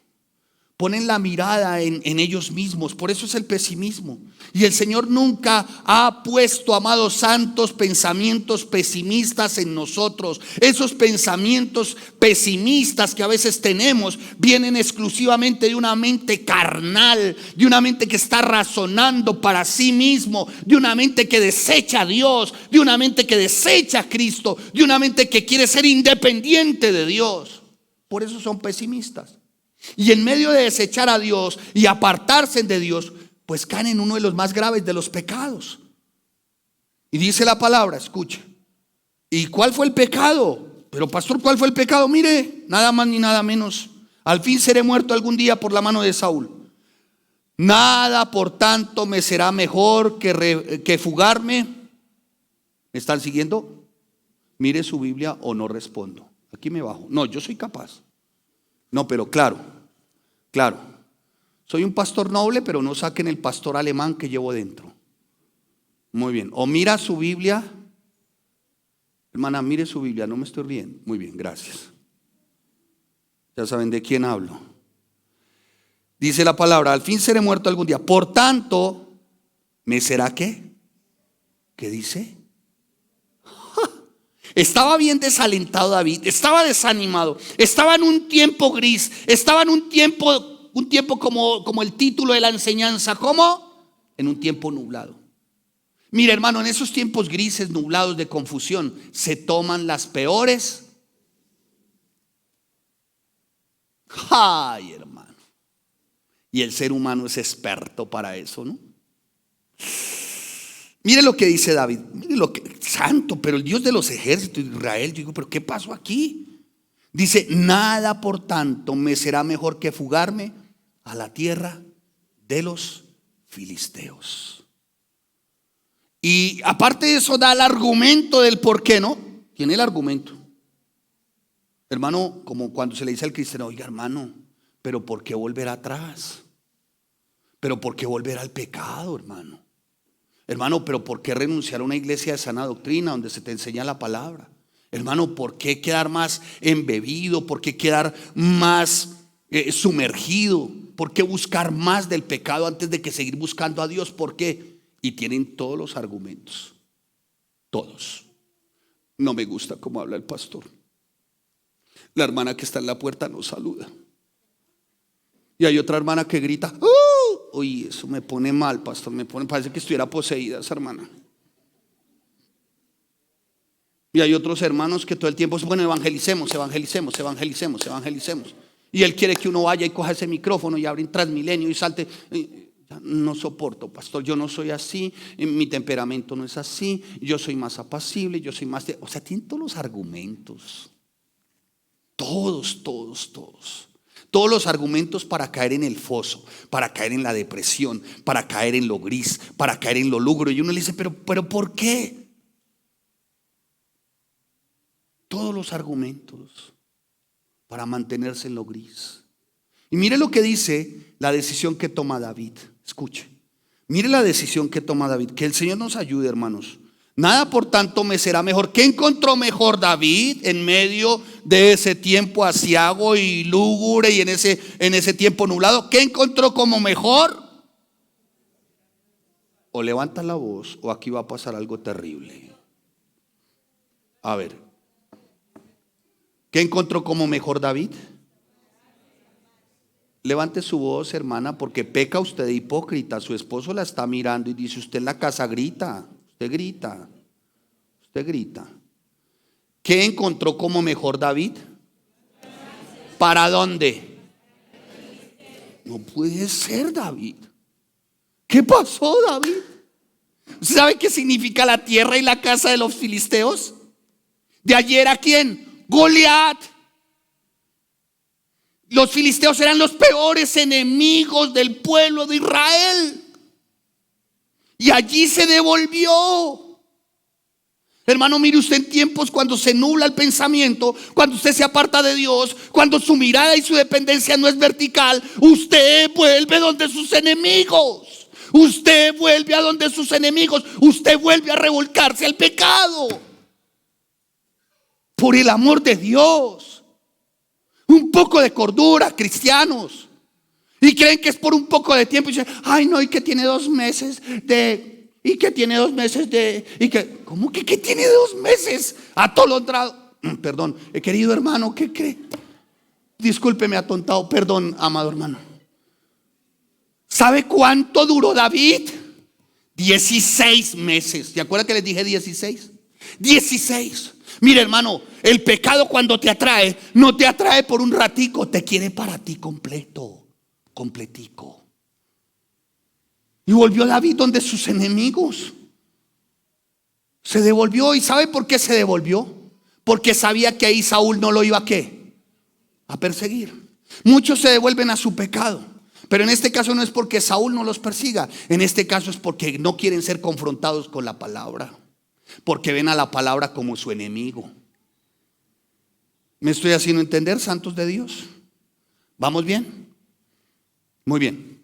Ponen la mirada en ellos mismos. Por eso es el pesimismo. Y el Señor nunca ha puesto, amados santos, pensamientos pesimistas en nosotros. Esos pensamientos pesimistas que a veces tenemos vienen exclusivamente de una mente carnal, de una mente que está razonando para sí mismo, de una mente que desecha a Dios, de una mente que desecha a Cristo, de una mente que quiere ser independiente de Dios. Por eso son pesimistas. Y en medio de desechar a Dios y apartarse de Dios, pues caen en uno de los más graves de los pecados. Y dice la palabra, escuche. ¿Y cuál fue el pecado? Pero pastor, ¿cuál fue el pecado? Mire, nada más ni nada menos. Al fin seré muerto algún día por la mano de Saúl. Nada, por tanto, me será mejor que fugarme. ¿Me están siguiendo? mire su Biblia o no respondo. Aquí me bajo. No, yo soy capaz. No, pero claro. Soy un pastor noble, pero no saquen el pastor alemán que llevo dentro. Muy bien. O mira su Biblia. Hermana, mire su Biblia, no me estoy riendo. Muy bien, gracias. Ya saben de quién hablo. Dice la palabra, al fin seré muerto algún día. Por tanto, ¿me será qué? ¿Qué dice? Estaba bien desalentado David, estaba desanimado, estaba en un tiempo gris, estaba en un tiempo como el título de la enseñanza, ¿cómo? En un tiempo nublado. Mira, hermano, en esos tiempos grises, nublados de confusión, se toman las peores. Ay, hermano. Y el ser humano es experto para eso, ¿no? Mire lo que dice David, mire lo que, santo, pero el Dios de los ejércitos de Israel. Yo digo, pero ¿qué pasó aquí? Dice, nada por tanto me será mejor que fugarme a la tierra de los filisteos. Y aparte de eso da el argumento del por qué, ¿no? Tiene el argumento. Hermano, como cuando se le dice al cristiano, oiga hermano, pero ¿por qué volver atrás? ¿Pero por qué volver al pecado, hermano? Hermano, pero ¿por qué renunciar a una iglesia de sana doctrina donde se te enseña la palabra? Hermano, ¿por qué quedar más embebido? ¿Por qué quedar más sumergido? ¿Por qué buscar más del pecado antes de que seguir buscando a Dios? ¿Por qué? Y tienen todos los argumentos. Todos. No me gusta cómo habla el pastor. La hermana que está en la puerta no saluda. Y hay otra hermana que grita, uy, eso me pone mal, pastor, parece que estuviera poseída esa hermana. Y hay otros hermanos que todo el tiempo, bueno, evangelicemos. Y él quiere que uno vaya y coja ese micrófono y abra en Transmilenio y salte. No soporto, pastor, yo no soy así, mi temperamento no es así, yo soy más apacible, yo soy más... O sea, tienen todos los argumentos. Todos. Todos los argumentos para caer en el foso, para caer en la depresión, para caer en lo gris, para caer en lo lúgubre. Y uno le dice, pero ¿por qué? Todos los argumentos para mantenerse en lo gris. Y mire lo que dice la decisión que toma David. Escuche, mire la decisión que toma David. Que el Señor nos ayude, hermanos. Nada por tanto me será mejor. ¿Qué encontró mejor David en medio de ese tiempo aciago y lúgubre y en ese tiempo nublado? ¿Qué encontró como mejor? O levanta la voz o aquí va a pasar algo terrible. A ver, ¿qué encontró como mejor David? Levante su voz, hermana, porque peca usted de hipócrita. Su esposo la está mirando y dice, usted en la casa grita. Usted grita. ¿Qué encontró como mejor David? ¿Para dónde? No puede ser, David. ¿Qué pasó, David? ¿Usted sabe qué significa la tierra y la casa de los filisteos? ¿De ayer a quién? Goliat. Los filisteos eran los peores enemigos del pueblo de Israel. Y allí se devolvió. Hermano, mire usted, en tiempos cuando se nubla el pensamiento, cuando usted se aparta de Dios, cuando su mirada y su dependencia no es vertical, usted vuelve donde sus enemigos. Usted vuelve a donde sus enemigos. Usted vuelve a revolcarse al pecado. Por el amor de Dios. Un poco de cordura, cristianos. Y creen que es por un poco de tiempo. Y dicen, ay no, y que tiene 2 meses de... Y que tiene 2 meses de... Y que, ¿cómo que tiene 2 meses? Atolondrado. Perdón, querido hermano, ¿qué cree? Discúlpeme, atontado. Perdón, amado hermano. ¿Sabe cuánto duró David? 16 meses. ¿Se acuerdan que les dije 16? 16. Mira, hermano, el pecado cuando te atrae, no te atrae por un ratico, te quiere para ti completico. Y volvió David donde sus enemigos. Se devolvió. ¿Y sabe por qué se devolvió? Porque sabía que ahí Saúl no lo iba a ¿qué? A perseguir. Muchos se devuelven a su pecado, pero en este caso no es porque Saúl no los persiga. En este caso es porque no quieren ser confrontados con la palabra. porque ven a la palabra como su enemigo. ¿Me estoy haciendo entender, santos de Dios? ¿Vamos bien? Muy bien.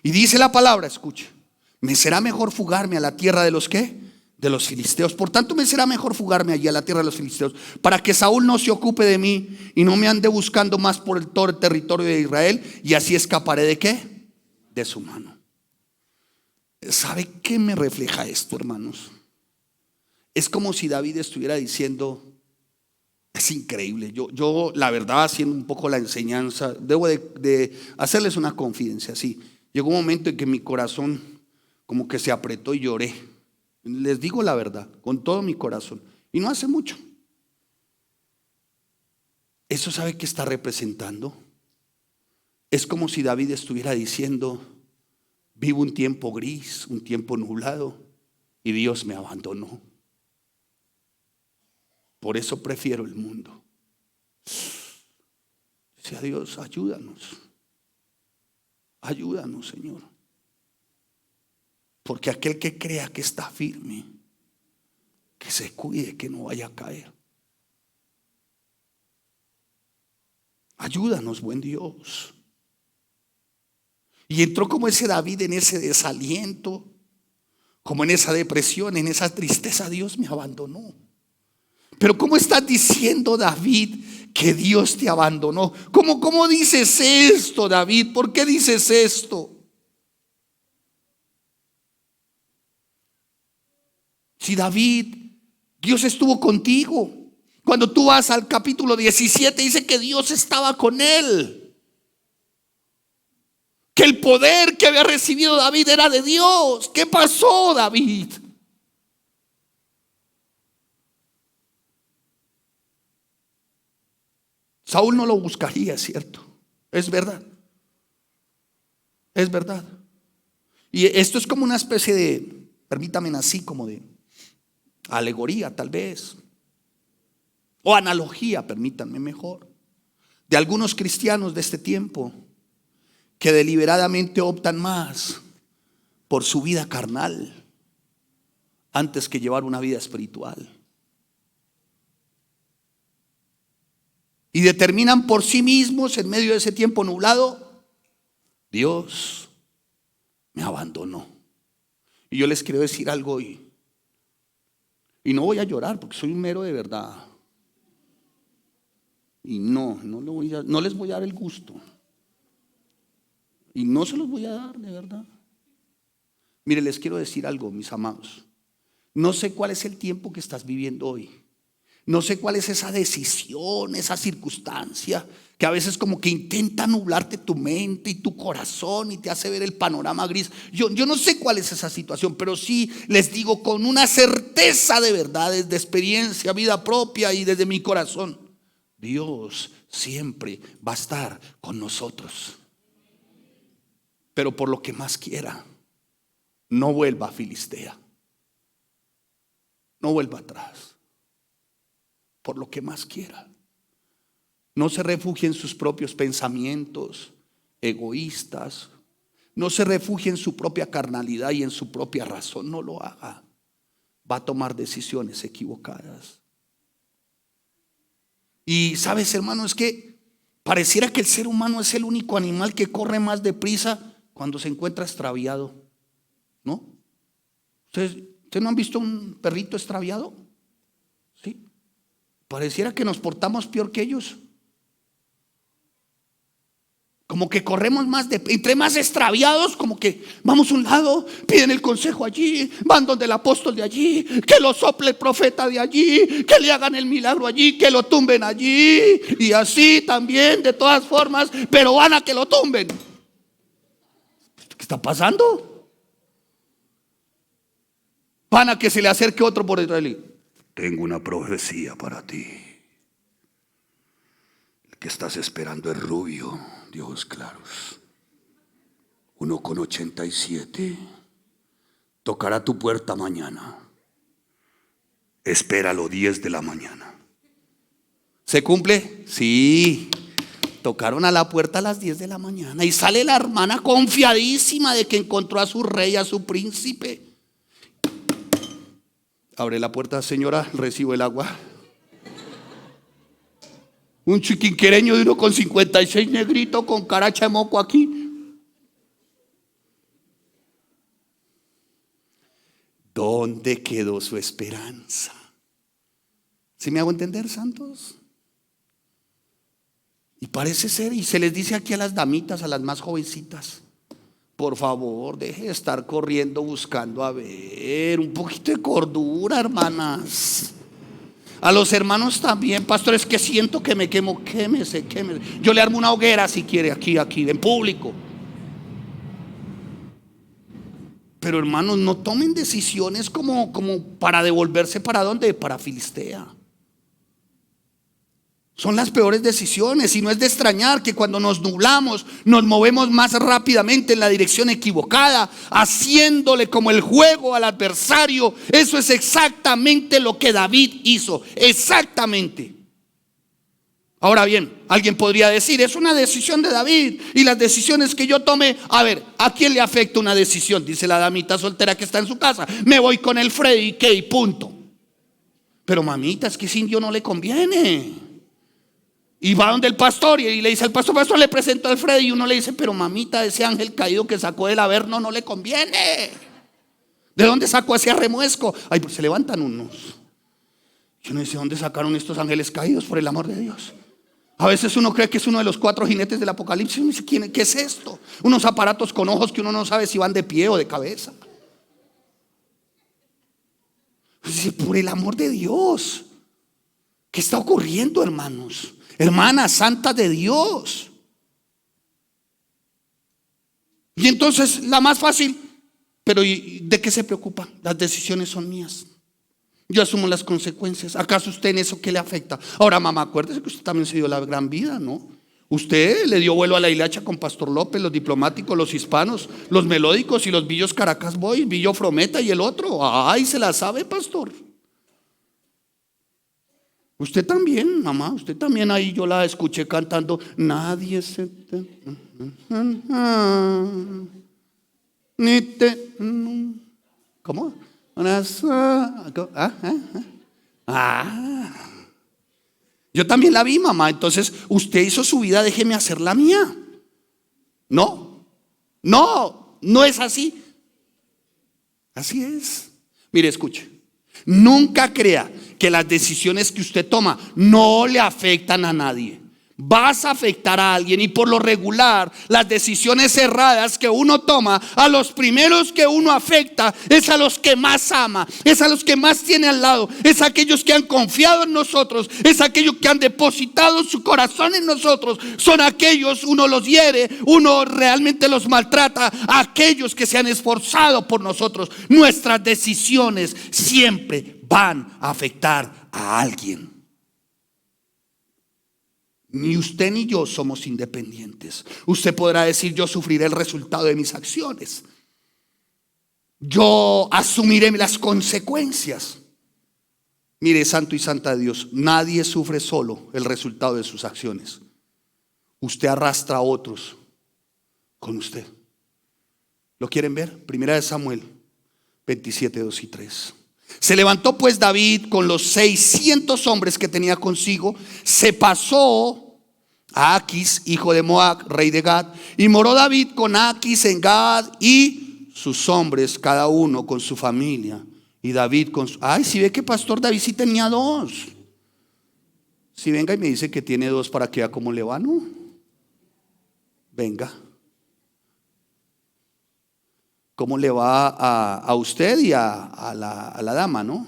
Y dice la palabra, escucha: me será mejor fugarme a la tierra de los ¿qué? De los filisteos. Por tanto, me será mejor fugarme allí a la tierra de los filisteos, para que Saúl no se ocupe de mí y no me ande buscando más por todo el territorio de Israel, y así escaparé ¿de qué? De su mano. ¿Sabe qué me refleja esto, hermanos? Es como si David estuviera diciendo, es increíble, yo la verdad, haciendo un poco la enseñanza, debo de hacerles una confidencia. Sí, llegó un momento en que mi corazón como que se apretó y lloré. Les digo la verdad, con todo mi corazón, y no hace mucho. ¿Eso sabe qué está representando? Es como si David estuviera diciendo, vivo un tiempo gris, un tiempo nublado, y Dios me abandonó. Por eso prefiero el mundo. Sea Dios, ayúdanos. Ayúdanos, Señor. Porque aquel que crea que está firme, que se cuide, que no vaya a caer. Ayúdanos, buen Dios. Y entró como ese David en ese desaliento, como en esa depresión, en esa tristeza. Dios me abandonó. Pero ¿cómo estás diciendo, David, que Dios te abandonó? ¿Cómo dices esto, David? ¿Por qué dices esto? Si David, Dios estuvo contigo. Cuando tú vas al capítulo 17, dice que Dios estaba con él. Que el poder que había recibido David era de Dios. ¿Qué pasó, David? Saúl no lo buscaría, es cierto. Es verdad. Es verdad. Y esto es como una especie de, permítanme así, como de alegoría tal vez, o analogía, permítanme mejor, de algunos cristianos de este tiempo que deliberadamente optan más por su vida carnal antes que llevar una vida espiritual, y determinan por sí mismos en medio de ese tiempo nublado, Dios me abandonó. Y yo les quiero decir algo hoy. Y no voy a llorar porque soy un mero de verdad. Y no les voy a dar el gusto. Y no se los voy a dar, de verdad. Mire, les quiero decir algo, mis amados. No sé cuál es el tiempo que estás viviendo hoy. No sé cuál es esa decisión, esa circunstancia que a veces como que intenta nublarte tu mente y tu corazón y te hace ver el panorama gris. Yo no sé cuál es esa situación, pero sí les digo con una certeza de verdad, desde experiencia, vida propia y desde mi corazón, Dios siempre va a estar con nosotros. Pero por lo que más quiera, no vuelva a Filistea. No vuelva atrás. Por lo que más quiera. No se refugie en sus propios pensamientos egoístas. No se refugie en su propia carnalidad y en su propia razón. No lo haga. Va a tomar decisiones equivocadas. Y sabes, hermano, es que pareciera que el ser humano es el único animal que corre más deprisa cuando se encuentra extraviado, ¿no? ¿Ustedes no han visto un perrito extraviado? Sí. Pareciera que nos portamos peor que ellos. Como que corremos más, entre más extraviados, como que vamos a un lado, piden el consejo allí, van donde el apóstol de allí, que lo sople el profeta de allí, que le hagan el milagro allí, que lo tumben allí, y así también, de todas formas, pero van a que lo tumben. ¿Qué está pasando? Van a que se le acerque otro por detrás y tengo una profecía para ti. El que estás esperando es rubio, de ojos claros, 1,87. Tocará tu puerta mañana. Espéralo 10 de la mañana. ¿Se cumple? Sí. Tocaron a la puerta a las 10 de la mañana y sale la hermana confiadísima de que encontró a su rey, a su príncipe. Abre la puerta, señora, recibo el agua. Un chiquinquereño de 1,56 negrito con caracha de moco aquí. ¿Dónde quedó su esperanza? ¿Sí me hago entender, santos? Y parece ser, y se les dice aquí a las damitas, a las más jovencitas: por favor, deje de estar corriendo buscando, a ver, un poquito de cordura, hermanas. A los hermanos también: pastor, es que siento que me quemo. Quémese. Yo le armo una hoguera si quiere, aquí, en público. Pero hermanos, no tomen decisiones como para devolverse. ¿Para dónde? Para Filistea. Son las peores decisiones, y no es de extrañar que cuando nos nublamos nos movemos más rápidamente en la dirección equivocada, haciéndole como el juego al adversario. Eso es exactamente lo que David hizo, exactamente. Ahora bien, alguien podría decir: es una decisión de David, y las decisiones que yo tome, a ver, ¿a quién le afecta una decisión? Dice la damita soltera que está en su casa: me voy con el Freddy, ¿qué? Y punto. Pero mamita, es que ese indio no le conviene. Y va donde el pastor y le dice al pastor: pastor, le presento al Freddy. Y uno le dice: pero mamita, ese ángel caído que sacó del averno no le conviene. ¿De dónde sacó ese arremuesco? Ay, pues se levantan unos. Yo no sé dónde sacaron estos ángeles caídos, por el amor de Dios. A veces uno cree que es uno de los 4 jinetes del Apocalipsis. Uno dice: ¿qué es esto? Unos aparatos con ojos que uno no sabe si van de pie o de cabeza. Dice: por el amor de Dios, ¿qué está ocurriendo, hermanos? Hermanas santas de Dios. Y entonces la más fácil: pero ¿de qué se preocupa? Las decisiones son mías. Yo asumo las consecuencias. ¿Acaso usted en eso qué le afecta? Ahora, mamá, acuérdese que usted también se dio la gran vida, ¿no? Usted le dio vuelo a la hilacha con Pastor López, los diplomáticos, los hispanos, los melódicos y los Villos Caracas Boys, Villo Frometa y el otro. Ay, se la sabe, pastor. Usted también, mamá, usted también. Ahí yo la escuché cantando: nadie se te... ¿Cómo? Yo también la vi, mamá. Entonces, usted hizo su vida, déjeme hacer la mía. No es así. Así es. Mire, escuche. Nunca crea que las decisiones que usted toma no le afectan a nadie. Vas a afectar a alguien, y por lo regular las decisiones erradas que uno toma, a los primeros que uno afecta es a los que más ama, es a los que más tiene al lado, es a aquellos que han confiado en nosotros, es a aquellos que han depositado su corazón en nosotros. Son aquellos, uno los hiere, uno realmente los maltrata, aquellos que se han esforzado por nosotros. Nuestras decisiones siempre van a afectar a alguien. Ni usted ni yo somos independientes. Usted podrá decir: yo sufriré el resultado de mis acciones, yo asumiré las consecuencias. Mire, santo y santa de Dios, nadie sufre solo el resultado de sus acciones. Usted arrastra a otros con usted. ¿Lo quieren ver? Primera de Samuel 27, 2 y 3. Se levantó pues David con los 600 hombres que tenía consigo, se pasó a Aquis, hijo de Moab, rey de Gad, y moró David con Aquis en Gad y sus hombres, cada uno con su familia. Y David con su... Ay, si ve que pastor David sí tenía 2. Si venga y me dice que tiene 2 para que vea cómo le va, ¿no? Venga. ¿Cómo le va a usted y a la dama, no?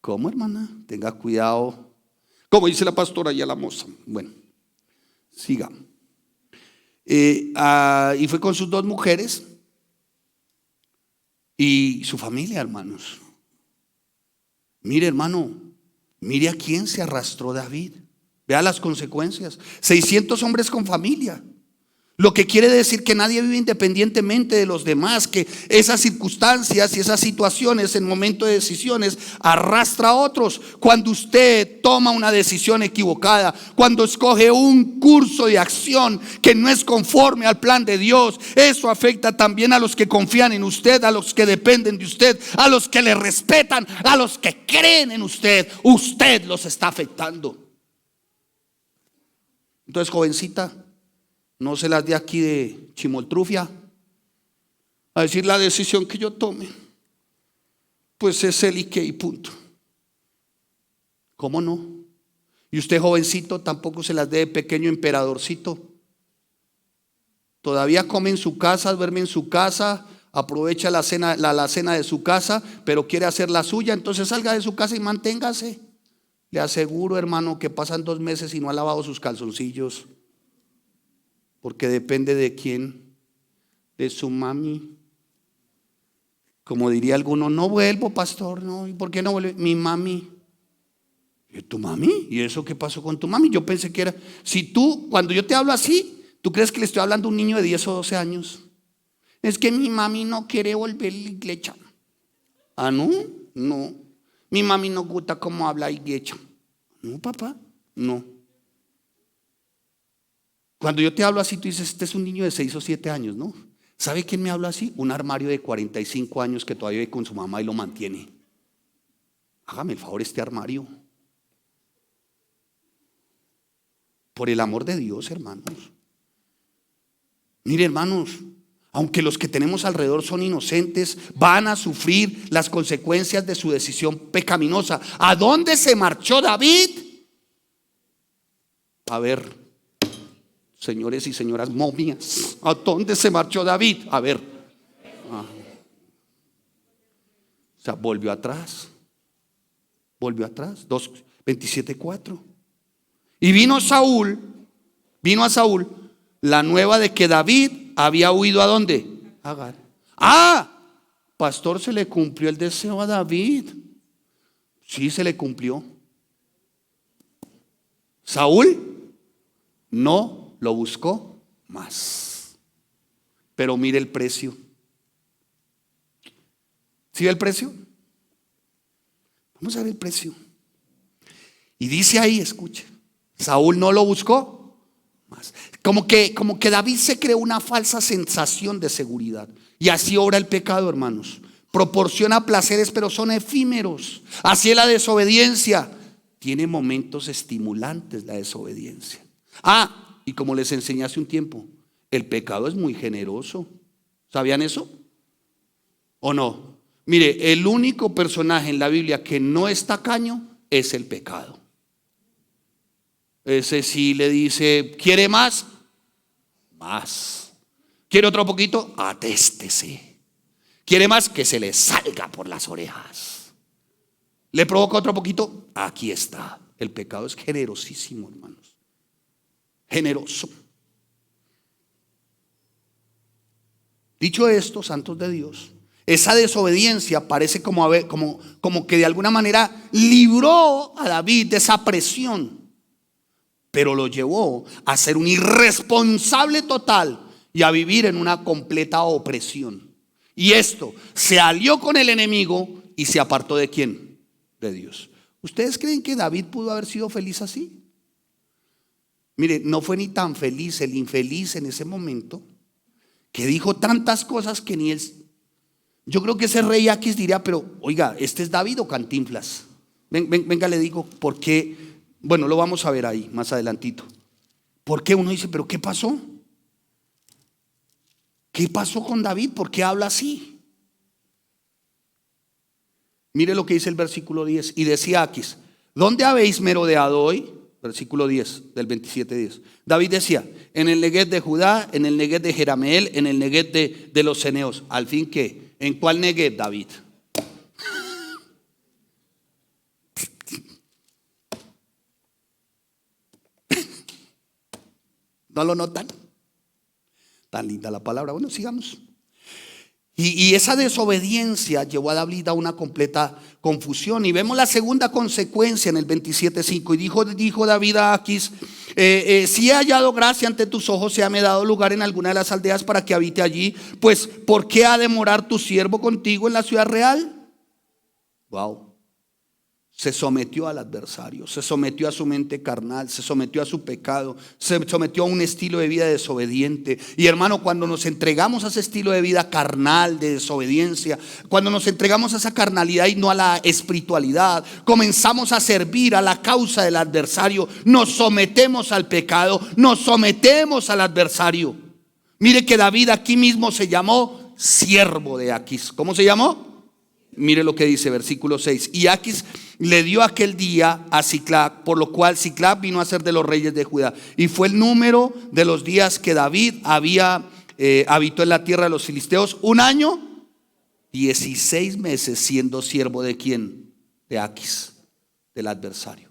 ¿Cómo, hermana? Tenga cuidado. Como dice la pastora y a la moza. Bueno, siga. Y fue con sus 2 mujeres y su familia, hermanos. Mire, hermano, mire a quién se arrastró David. Vea las consecuencias. 600 hombres con familia. Lo que quiere decir que nadie vive independientemente de los demás, que esas circunstancias y esas situaciones en momento de decisiones arrastra a otros. Cuando usted toma una decisión equivocada, cuando escoge un curso de acción que no es conforme al plan de Dios, eso afecta también a los que confían en usted, a los que dependen de usted, a los que le respetan, a los que creen en usted. Usted los está afectando. Entonces, jovencita, no se las dé aquí de chimoltrufia a decir la decisión que yo tome, pues es el y qué y punto. ¿Cómo no? Y usted, jovencito, tampoco se las dé de pequeño emperadorcito. Todavía come en su casa, duerme en su casa, aprovecha la cena de su casa, pero quiere hacer la suya. Entonces salga de su casa y manténgase. Le aseguro, hermano, que pasan 2 meses y no ha lavado sus calzoncillos. Porque depende de quién, de su mami. Como diría alguno, no vuelvo, pastor, no. ¿Y por qué no vuelve? Mi mami. ¿Y tu mami? ¿Y eso qué pasó con tu mami? Yo pensé que era, si tú, cuando yo te hablo así, ¿tú crees que le estoy hablando a un niño de 10 o 12 años? Es que mi mami no quiere volver a la iglesia. Ah, no, no. Mi mami no gusta cómo habla iglesia. No, papá, no. Cuando yo te hablo así, tú dices, este es un niño de 6 o 7 años, ¿no? ¿Sabe quién me habla así? Un armario de 45 años que todavía vive con su mamá y lo mantiene. Hágame el favor, este armario. Por el amor de Dios, hermanos. Mire, hermanos, aunque los que tenemos alrededor son inocentes, van a sufrir las consecuencias de su decisión pecaminosa. ¿A dónde se marchó David? A ver, señores y señoras momias, ¿a dónde se marchó David? A ver. O sea, volvió atrás. 27:4. Y vino a Saúl la nueva de que David había huido ¿a dónde? A Gat. Pastor, se le cumplió el deseo a David. Sí, se le cumplió. Saúl no lo buscó más. Pero mire el precio. ¿Sí ve el precio? Vamos a ver el precio. Y dice ahí, escuche, Saúl no lo buscó más. Como que David se creó una falsa sensación de seguridad. Y así obra el pecado, hermanos. Proporciona placeres, pero son efímeros. Así es la desobediencia. Tiene momentos estimulantes la desobediencia. Y como les enseñé hace un tiempo, el pecado es muy generoso. ¿Sabían eso? ¿O no? Mire, el único personaje en la Biblia que no es tacaño es el pecado. Ese sí le dice, ¿quiere más? Más. ¿Quiere otro poquito? Atéstese. ¿Quiere más? Que se le salga por las orejas. ¿Le provoca otro poquito? Aquí está. El pecado es generosísimo, hermanos. Generoso. Dicho esto, santos de Dios, esa desobediencia parece como que de alguna manera libró a David de esa presión, pero lo llevó a ser un irresponsable total y a vivir en una completa opresión. Y esto se alió con el enemigo y se apartó ¿de quién? De Dios. ¿Ustedes creen que David pudo haber sido feliz así? Mire, no fue ni tan feliz el infeliz en ese momento, que dijo tantas cosas que ni él. Yo creo que ese rey Aquis diría, pero oiga, ¿este es David o Cantinflas? Venga, le digo, ¿por qué? Bueno, lo vamos a ver ahí más adelantito. ¿Por qué? Uno dice, pero ¿qué pasó? ¿Qué pasó con David? ¿Por qué habla así? Mire lo que dice el versículo 10. Y decía Aquis, ¿dónde habéis merodeado hoy? Versículo 10 del 27:10. David decía, en el Neguet de Judá, en el Neguet de Jerameel, en el Neguet de los ceneos. Al fin, ¿qué? ¿En cuál Neguet, David? ¿No lo notan? Tan linda la palabra. Bueno, sigamos. Y esa desobediencia llevó a David a una completa confusión. Y vemos la segunda consecuencia en el 27:5. Y dijo David a Aquis: si he hallado gracia ante tus ojos, se me ha dado lugar en alguna de las aldeas para que habite allí, pues ¿por qué ha de morar tu siervo contigo en la ciudad real? Wow. Se sometió al adversario, se sometió a su mente carnal, se sometió a su pecado, se sometió a un estilo de vida desobediente. Y hermano, cuando nos entregamos a ese estilo de vida carnal, de desobediencia, cuando nos entregamos a esa carnalidad y no a la espiritualidad, comenzamos a servir a la causa del adversario, nos sometemos al pecado, nos sometemos al adversario. Mire que David aquí mismo se llamó siervo de Aquis. ¿Cómo se llamó? Mire lo que dice versículo 6. Y Aquis le dio aquel día a Siclac, por lo cual Siclac vino a ser de los reyes de Judá. Y fue el número de los días que David habitó en la tierra de los filisteos, 1 año, 16 meses, siendo siervo de ¿quién? De Aquis, del adversario.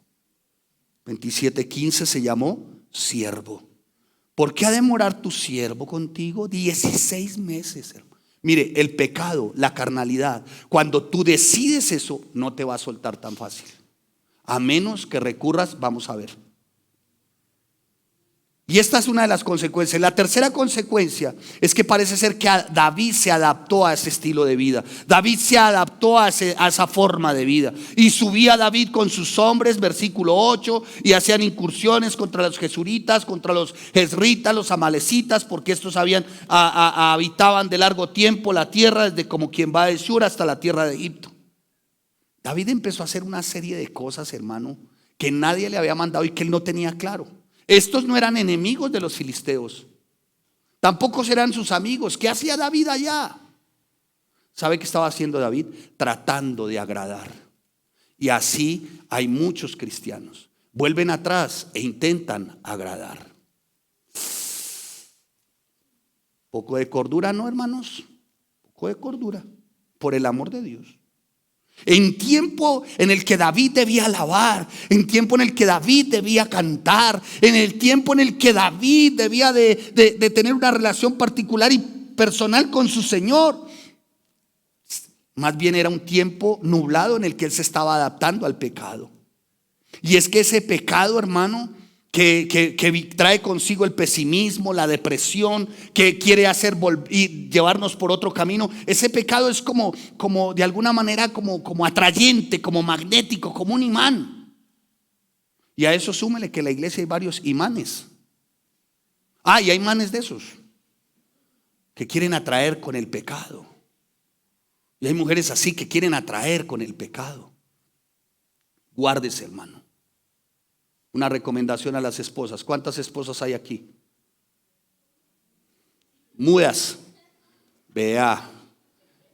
27:15 se llamó siervo. ¿Por qué ha de morar tu siervo contigo? 16 meses, hermano. Mire, el pecado, la carnalidad, cuando tú decides eso, no te va a soltar tan fácil. A menos que recurras, vamos a ver. Y esta es una de las consecuencias. La tercera consecuencia es que parece ser que David se adaptó a ese estilo de vida. David se adaptó a esa forma de vida. Y subía David con sus hombres, versículo 8, y hacían incursiones contra los jesuritas, contra los jezritas, los amalecitas, porque estos habitaban de largo tiempo la tierra, desde como quien va de Shur hasta la tierra de Egipto. David empezó a hacer una serie de cosas, hermano, que nadie le había mandado y que él no tenía claro. Estos no eran enemigos de los filisteos, tampoco eran sus amigos. ¿Qué hacía David allá? ¿Sabe qué estaba haciendo David? Tratando de agradar. Y así hay muchos cristianos. Vuelven atrás e intentan agradar. Poco de cordura, ¿no, hermanos? Poco de cordura, por el amor de Dios. En tiempo en el que David debía alabar, en tiempo en el que David debía cantar, en el tiempo en el que David debía de tener una relación particular y personal con su Señor, más bien era un tiempo nublado en el que él se estaba adaptando al pecado. Y es que ese pecado, hermano, que trae consigo el pesimismo, la depresión, que quiere hacer y llevarnos por otro camino. Ese pecado es como de alguna manera como atrayente, como magnético, como un imán. Y a eso súmele que en la iglesia hay varios imanes. Y hay imanes de esos que quieren atraer con el pecado. Y hay mujeres así que quieren atraer con el pecado. Guárdese, hermano. Una recomendación a las esposas. ¿Cuántas esposas hay aquí? Mudas. Vea,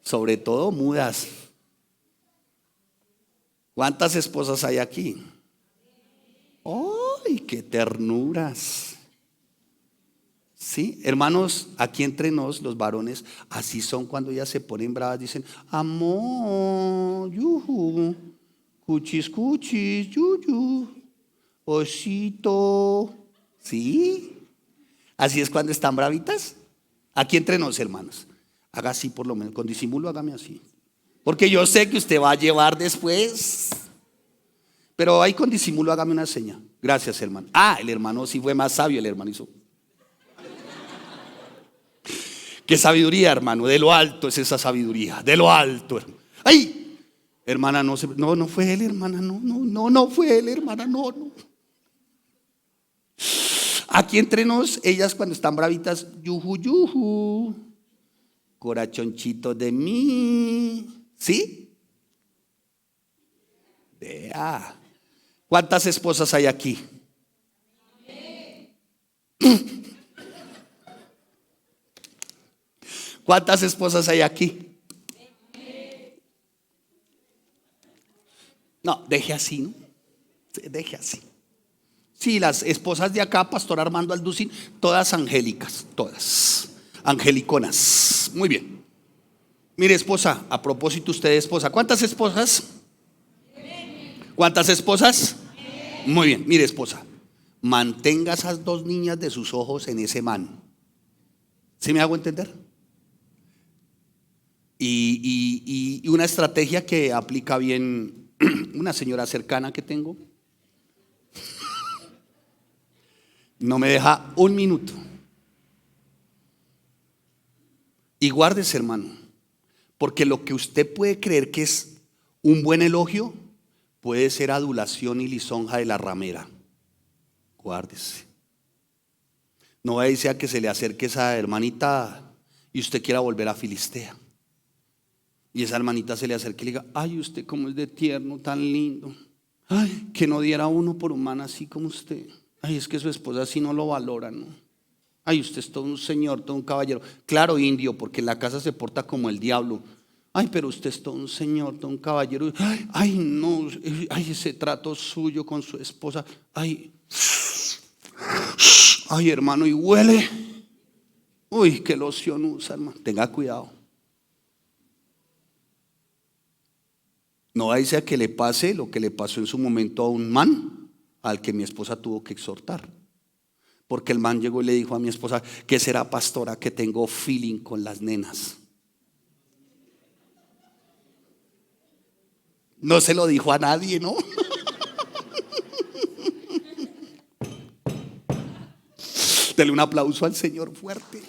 sobre todo mudas. ¿Cuántas esposas hay aquí? ¡Ay, qué ternuras! Sí, hermanos, aquí entre nos, los varones, así son cuando ellas se ponen bravas. Dicen: amor, yuju, cuchis, cuchis, yuyu, osito. ¿Sí? Así es cuando están bravitas. Aquí entre nos, hermanos. Haga así por lo menos, con disimulo hágame así. Porque yo sé que usted va a llevar después. Pero ahí con disimulo hágame una seña. Gracias, hermano. El hermano sí fue más sabio, el hermano hizo. Qué sabiduría, hermano. De lo alto es esa sabiduría. De lo alto, hermano. ¡Ay! Hermana, no fue él, hermana. No fue él, hermana. No. Aquí entre nos, ellas cuando están bravitas, yuju, corazoncito de mí. ¿Sí? Vea. ¿Cuántas esposas hay aquí? ¿Cuántas esposas hay aquí? No, deje así, ¿no? Deje así. Sí, las esposas de acá, Pastor Armando Alducin, todas angélicas, todas angeliconas. Muy bien. Mire, esposa, a propósito usted de esposa, ¿cuántas esposas? ¿Cuántas esposas? Muy bien, mire, esposa, mantenga esas dos niñas de sus ojos en ese man. ¿Sí me hago entender? Y una estrategia que aplica bien una señora cercana que tengo, no me deja un minuto. Y guárdese, hermano, porque lo que usted puede creer que es un buen elogio puede ser adulación y lisonja de la ramera. Guárdese. No vaya a decir que se le acerque esa hermanita y usted quiera volver a Filistea. Y esa hermanita se le acerque y le diga: ay, usted como es de tierno, tan lindo. Ay, que no diera uno por humana así como usted. Ay, es que su esposa así no lo valora, ¿no? Ay, usted es todo un señor, todo un caballero. Claro, indio, porque en la casa se porta como el diablo. Ay, pero usted es todo un señor, todo un caballero. Ay, no, ay, ese trato suyo con su esposa. Ay, hermano, y huele. Uy, qué loción usa, hermano. Tenga cuidado. No vaya a que le pase lo que le pasó en su momento a un man al que mi esposa tuvo que exhortar. Porque el man llegó y le dijo a mi esposa: ¿qué será, pastora, que tengo feeling con las nenas? No se lo dijo a nadie, ¿no? Dele un aplauso al Señor fuerte.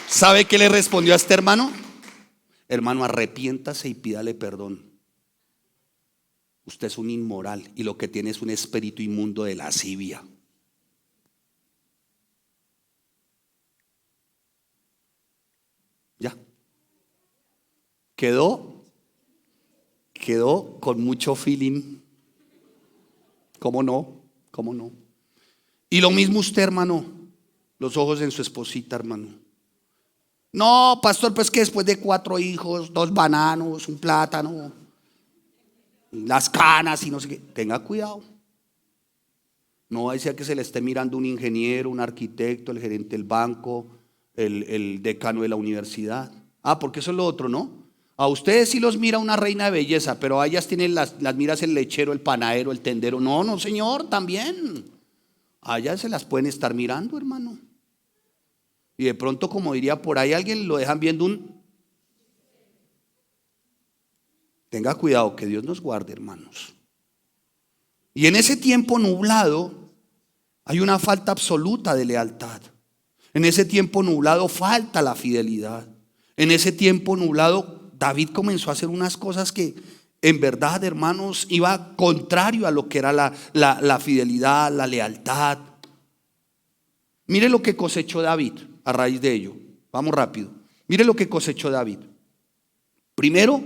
¿Sabe qué le respondió a este hermano? Hermano, arrepiéntase y pídale perdón. Usted es un inmoral y lo que tiene es un espíritu inmundo de lascivia. Ya. Quedó con mucho feeling. ¿Cómo no? ¿Cómo no? Y lo mismo usted, hermano, los ojos en su esposita, hermano. No, pastor, pues que después de 4 hijos, 2 bananos, un plátano, las canas y no sé qué, tenga cuidado. No va a decir que se le esté mirando un ingeniero, un arquitecto, el gerente del banco, el decano de la universidad. Porque eso es lo otro, ¿no? A ustedes sí los mira una reina de belleza, pero a ellas tienen las miras el lechero, el panadero, el tendero. No, no, señor, también. A ellas se las pueden estar mirando, hermano. Y de pronto, como diría por ahí alguien, lo dejan viendo un... Tenga cuidado, que Dios nos guarde, hermanos. Y en ese tiempo nublado hay una falta absoluta de lealtad. En ese tiempo nublado falta la fidelidad. En ese tiempo nublado David comenzó a hacer unas cosas que en verdad, hermanos, iba contrario a lo que era la fidelidad, la lealtad. Mire lo que cosechó David a raíz de ello. Vamos rápido. Mire lo que cosechó David. Primero,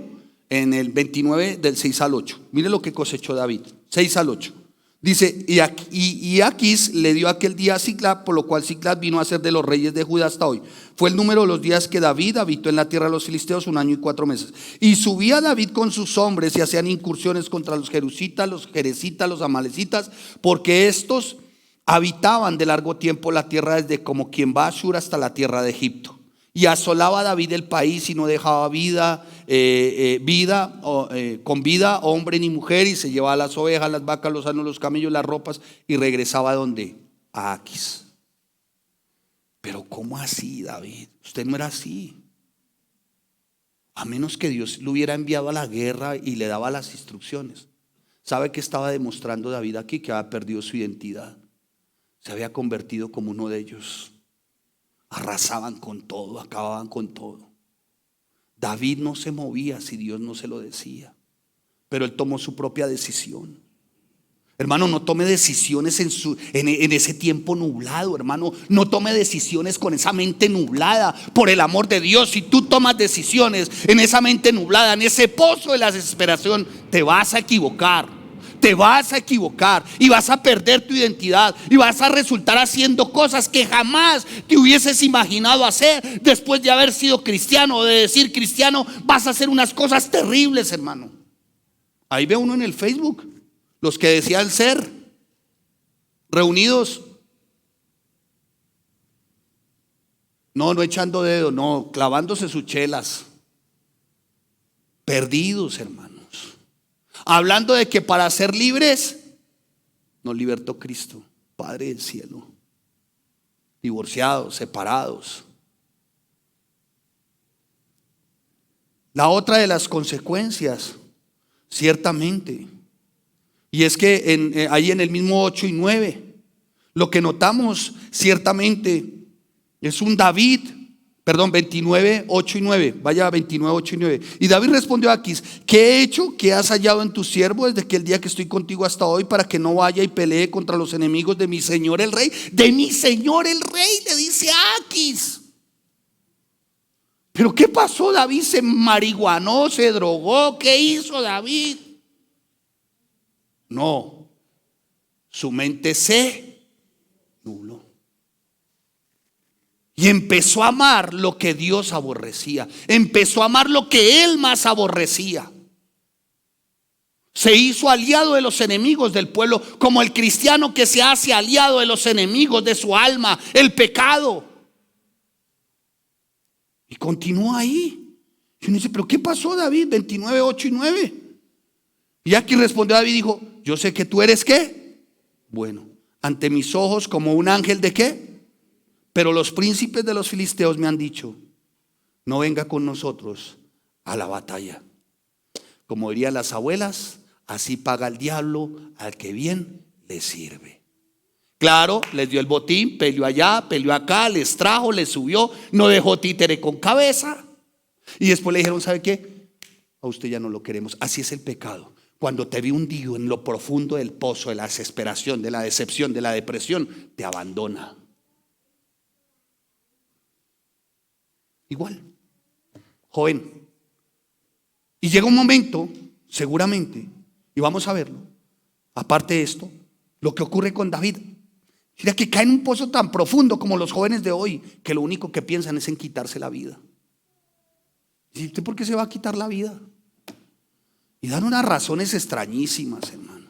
en el 29 del 6 al 8. Mire lo que cosechó David, 6 al 8. Dice: y Aquis le dio aquel día a Siclag, por lo cual Siclag vino a ser de los reyes de Judá hasta hoy. Fue el número de los días que David habitó en la tierra de los filisteos, 1 año y 4 meses. Y subía David con sus hombres y hacían incursiones contra los jerusitas, los jerecitas, los amalecitas, porque estos habitaban de largo tiempo la tierra, desde como quien va a Shur hasta la tierra de Egipto. Y asolaba David el país y no dejaba con vida hombre ni mujer, y se llevaba las ovejas, las vacas, los asnos, los camellos, las ropas, y regresaba ¿a dónde? A Aquis. Pero ¿cómo así, David? Usted no era así. A menos que Dios lo hubiera enviado a la guerra y le daba las instrucciones. ¿Sabe qué estaba demostrando David aquí? Que había perdido su identidad. Se había convertido como uno de ellos. Arrasaban con todo, acababan con todo. David no se movía si Dios no se lo decía, pero él tomó su propia decisión. Hermano, no tome decisiones en ese tiempo nublado, hermano. No tome decisiones con esa mente nublada. Por el amor de Dios, si tú tomas decisiones en esa mente nublada, en ese pozo de la desesperación, te vas a equivocar. Te vas a equivocar y vas a perder tu identidad y vas a resultar haciendo cosas que jamás te hubieses imaginado hacer. Después de haber sido cristiano o de decir cristiano, vas a hacer unas cosas terribles, hermano. Ahí ve uno en el Facebook los que decían ser reunidos, no echando dedo, no, clavándose sus chelas, perdidos, hermanos. Hablando de que para ser libres nos libertó Cristo, Padre del cielo. divorciados, separados. La otra de las consecuencias, ciertamente, y es que ahí en el mismo 8 y 9, lo que notamos ciertamente es un David, 29, 8 y 9, vaya 29, 8 y 9. Y David respondió a Aquis: ¿qué he hecho? ¿Qué has hallado en tu siervo desde que el día que estoy contigo hasta hoy, para que no vaya y pelee contra los enemigos de mi señor el rey? De mi señor el rey, le dice a Aquis. ¿Pero qué pasó? David se marihuanó, se drogó. ¿Qué hizo David? No, su mente se nubló y empezó a amar lo que Dios aborrecía. Empezó a amar lo que él más aborrecía. Se hizo aliado de los enemigos del pueblo, como el cristiano que se hace aliado de los enemigos de su alma, el pecado. Y continúa ahí. Y uno dice: ¿pero qué pasó, David? 29, 8 y 9. Y aquí respondió David y dijo: yo sé que tú eres ¿qué? Bueno, ante mis ojos como un ángel de ¿qué? Pero los príncipes de los filisteos me han dicho: no venga con nosotros a la batalla. Como dirían las abuelas, así paga el diablo al que bien le sirve. Claro, les dio el botín, peleó allá, peleó acá, les trajo, les subió, no dejó títere con cabeza. Y después le dijeron: ¿sabe qué? A usted ya no lo queremos. Así es el pecado. Cuando te ve hundido en lo profundo del pozo de la desesperación, de la decepción, de la depresión, te abandona. Igual, joven. Y llega un momento, seguramente, y vamos a verlo, aparte de esto, lo que ocurre con David. Mira que cae en un pozo tan profundo como los jóvenes de hoy, que lo único que piensan es en quitarse la vida. ¿Y usted por qué se va a quitar la vida? Y dan unas razones extrañísimas, hermano.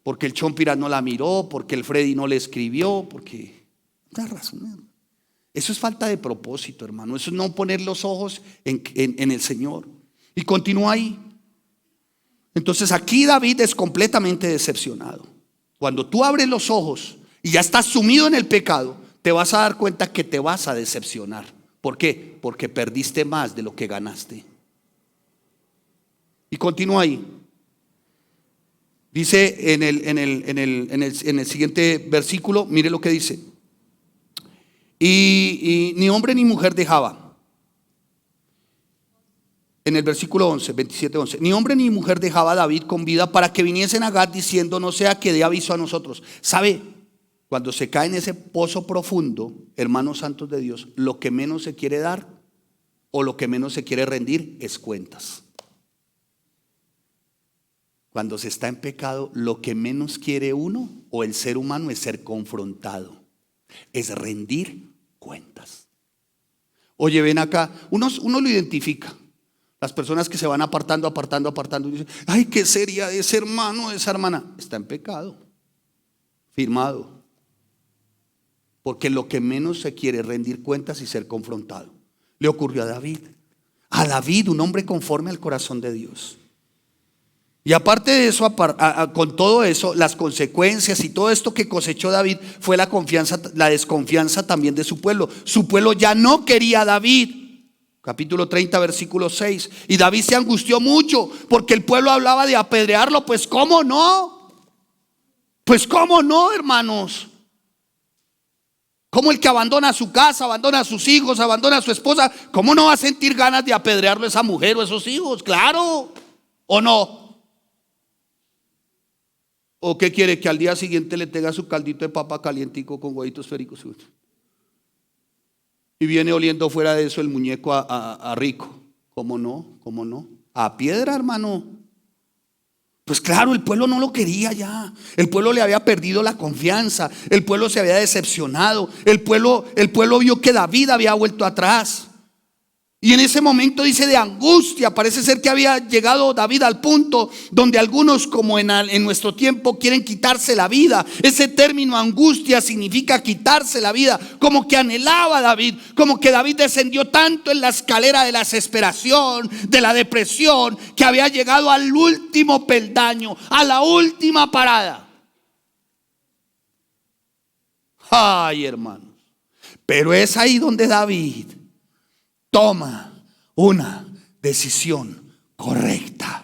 Porque el Chompiras no la miró, porque el Freddy no le escribió, porque unas razones. Eso es falta de propósito, hermano. Eso es no poner los ojos en el Señor. Y continúa ahí. Entonces aquí David es completamente decepcionado. Cuando tú abres los ojos y ya estás sumido en el pecado, te vas a dar cuenta que te vas a decepcionar. ¿Por qué? Porque perdiste más de lo que ganaste. Y continúa ahí. Dice en el siguiente versículo, mire lo que dice. Y ni hombre ni mujer dejaba. En el versículo 11, 27, 11. Ni hombre ni mujer dejaba a David con vida para que viniesen a Gat diciendo: no sea que dé aviso a nosotros. ¿Sabe? Cuando se cae en ese pozo profundo, hermanos santos de Dios, lo que menos se quiere dar o lo que menos se quiere rendir es cuentas. Cuando se está en pecado, lo que menos quiere uno o el ser humano es ser confrontado, es rendir cuentas. Oye, ven acá, uno lo identifica. Las personas que se van apartando, y dicen: ay, ¿qué sería de ese hermano, de esa hermana? Está en pecado, firmado. Porque lo que menos se quiere es rendir cuentas y ser confrontado. Le ocurrió a David. A David, un hombre conforme al corazón de Dios. Y aparte de eso, con todo eso, las consecuencias y todo esto que cosechó David fue la desconfianza también de su pueblo. Su pueblo ya no quería a David. Capítulo 30, versículo 6. Y David se angustió mucho porque el pueblo hablaba de apedrearlo. Pues ¿cómo no? Pues ¿cómo no, hermanos? Como el que abandona su casa, abandona a sus hijos, abandona a su esposa, ¿cómo no va a sentir ganas de apedrearlo a esa mujer o a esos hijos? Claro, ¿o no? ¿O qué quiere? Que al día siguiente le tenga su caldito de papa calientico con huevitos pericos. Y viene oliendo fuera de eso el muñeco a rico. ¿Cómo no? ¿Cómo no? A piedra, hermano. Pues claro, el pueblo no lo quería ya. El pueblo le había perdido la confianza. El pueblo se había decepcionado. El pueblo vio que David había vuelto atrás. Y en ese momento dice de angustia. Parece ser que había llegado David al punto donde algunos, como en nuestro tiempo, quieren quitarse la vida. Ese término angustia significa quitarse la vida. Como que anhelaba a David, como que David descendió tanto en la escalera de la desesperación, de la depresión, que había llegado al último peldaño, a la última parada. Ay, hermanos. Pero es ahí donde David toma una decisión correcta.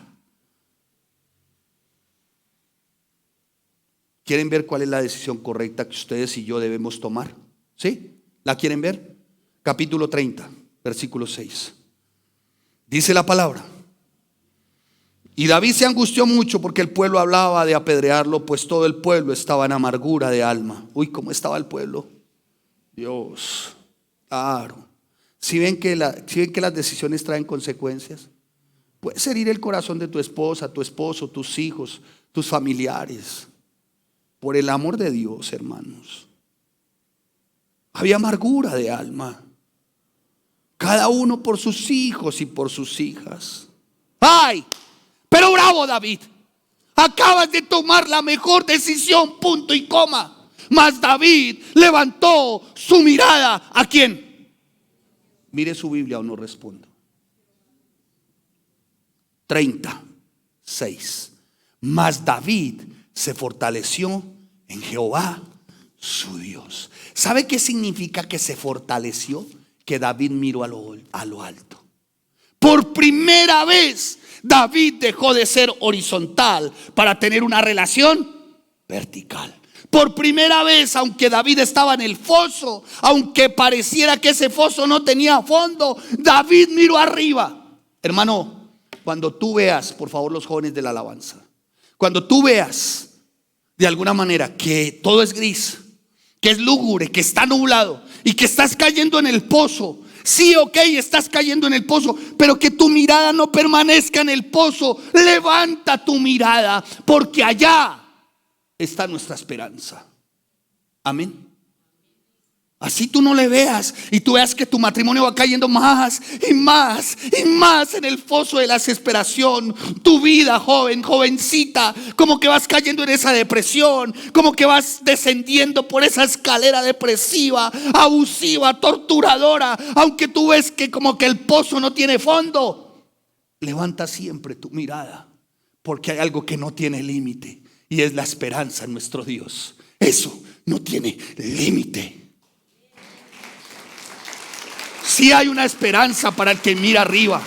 ¿Quieren ver cuál es la decisión correcta que ustedes y yo debemos tomar? ¿Sí? ¿La quieren ver? Capítulo 30, versículo 6. Dice la palabra: y David se angustió mucho porque el pueblo hablaba de apedrearlo, pues todo el pueblo estaba en amargura de alma. Uy, ¿cómo estaba el pueblo? Dios, claro. Si ven que las decisiones traen consecuencias, puedes herir el corazón de tu esposa, tu esposo, tus hijos, tus familiares. Por el amor de Dios, hermanos. Había amargura de alma. Cada uno por sus hijos y por sus hijas. ¡Ay! Pero bravo, David. Acabas de tomar la mejor decisión, punto y coma. Mas David levantó su mirada. ¿A quién? Mire su Biblia o no respondo. 36. Mas David se fortaleció en Jehová su Dios. ¿Sabe qué significa que se fortaleció? Que David miró a lo alto. Por primera vez David dejó de ser horizontal para tener una relación vertical. Por primera vez, aunque David estaba en el foso, aunque pareciera que ese foso no tenía fondo, David miró arriba. Hermano, cuando tú veas, por favor, los jóvenes de la alabanza, cuando tú veas de alguna manera que todo es gris, que es lúgubre, que está nublado y que estás cayendo en el pozo. Sí, ok, estás cayendo en el pozo, pero que tu mirada no permanezca en el pozo. Levanta tu mirada, porque allá está nuestra esperanza. Amén. Así tú no le veas y tú veas que tu matrimonio va cayendo más y más y más en el foso de la desesperación. Tu vida, joven, jovencita, como que vas cayendo en esa depresión, como que vas descendiendo por esa escalera depresiva, abusiva, torturadora. Aunque tú ves que como que el pozo no tiene fondo, levanta siempre tu mirada, porque hay algo que no tiene límite y es la esperanza en nuestro Dios. Eso no tiene límite. Si hay una esperanza para el que mira arriba.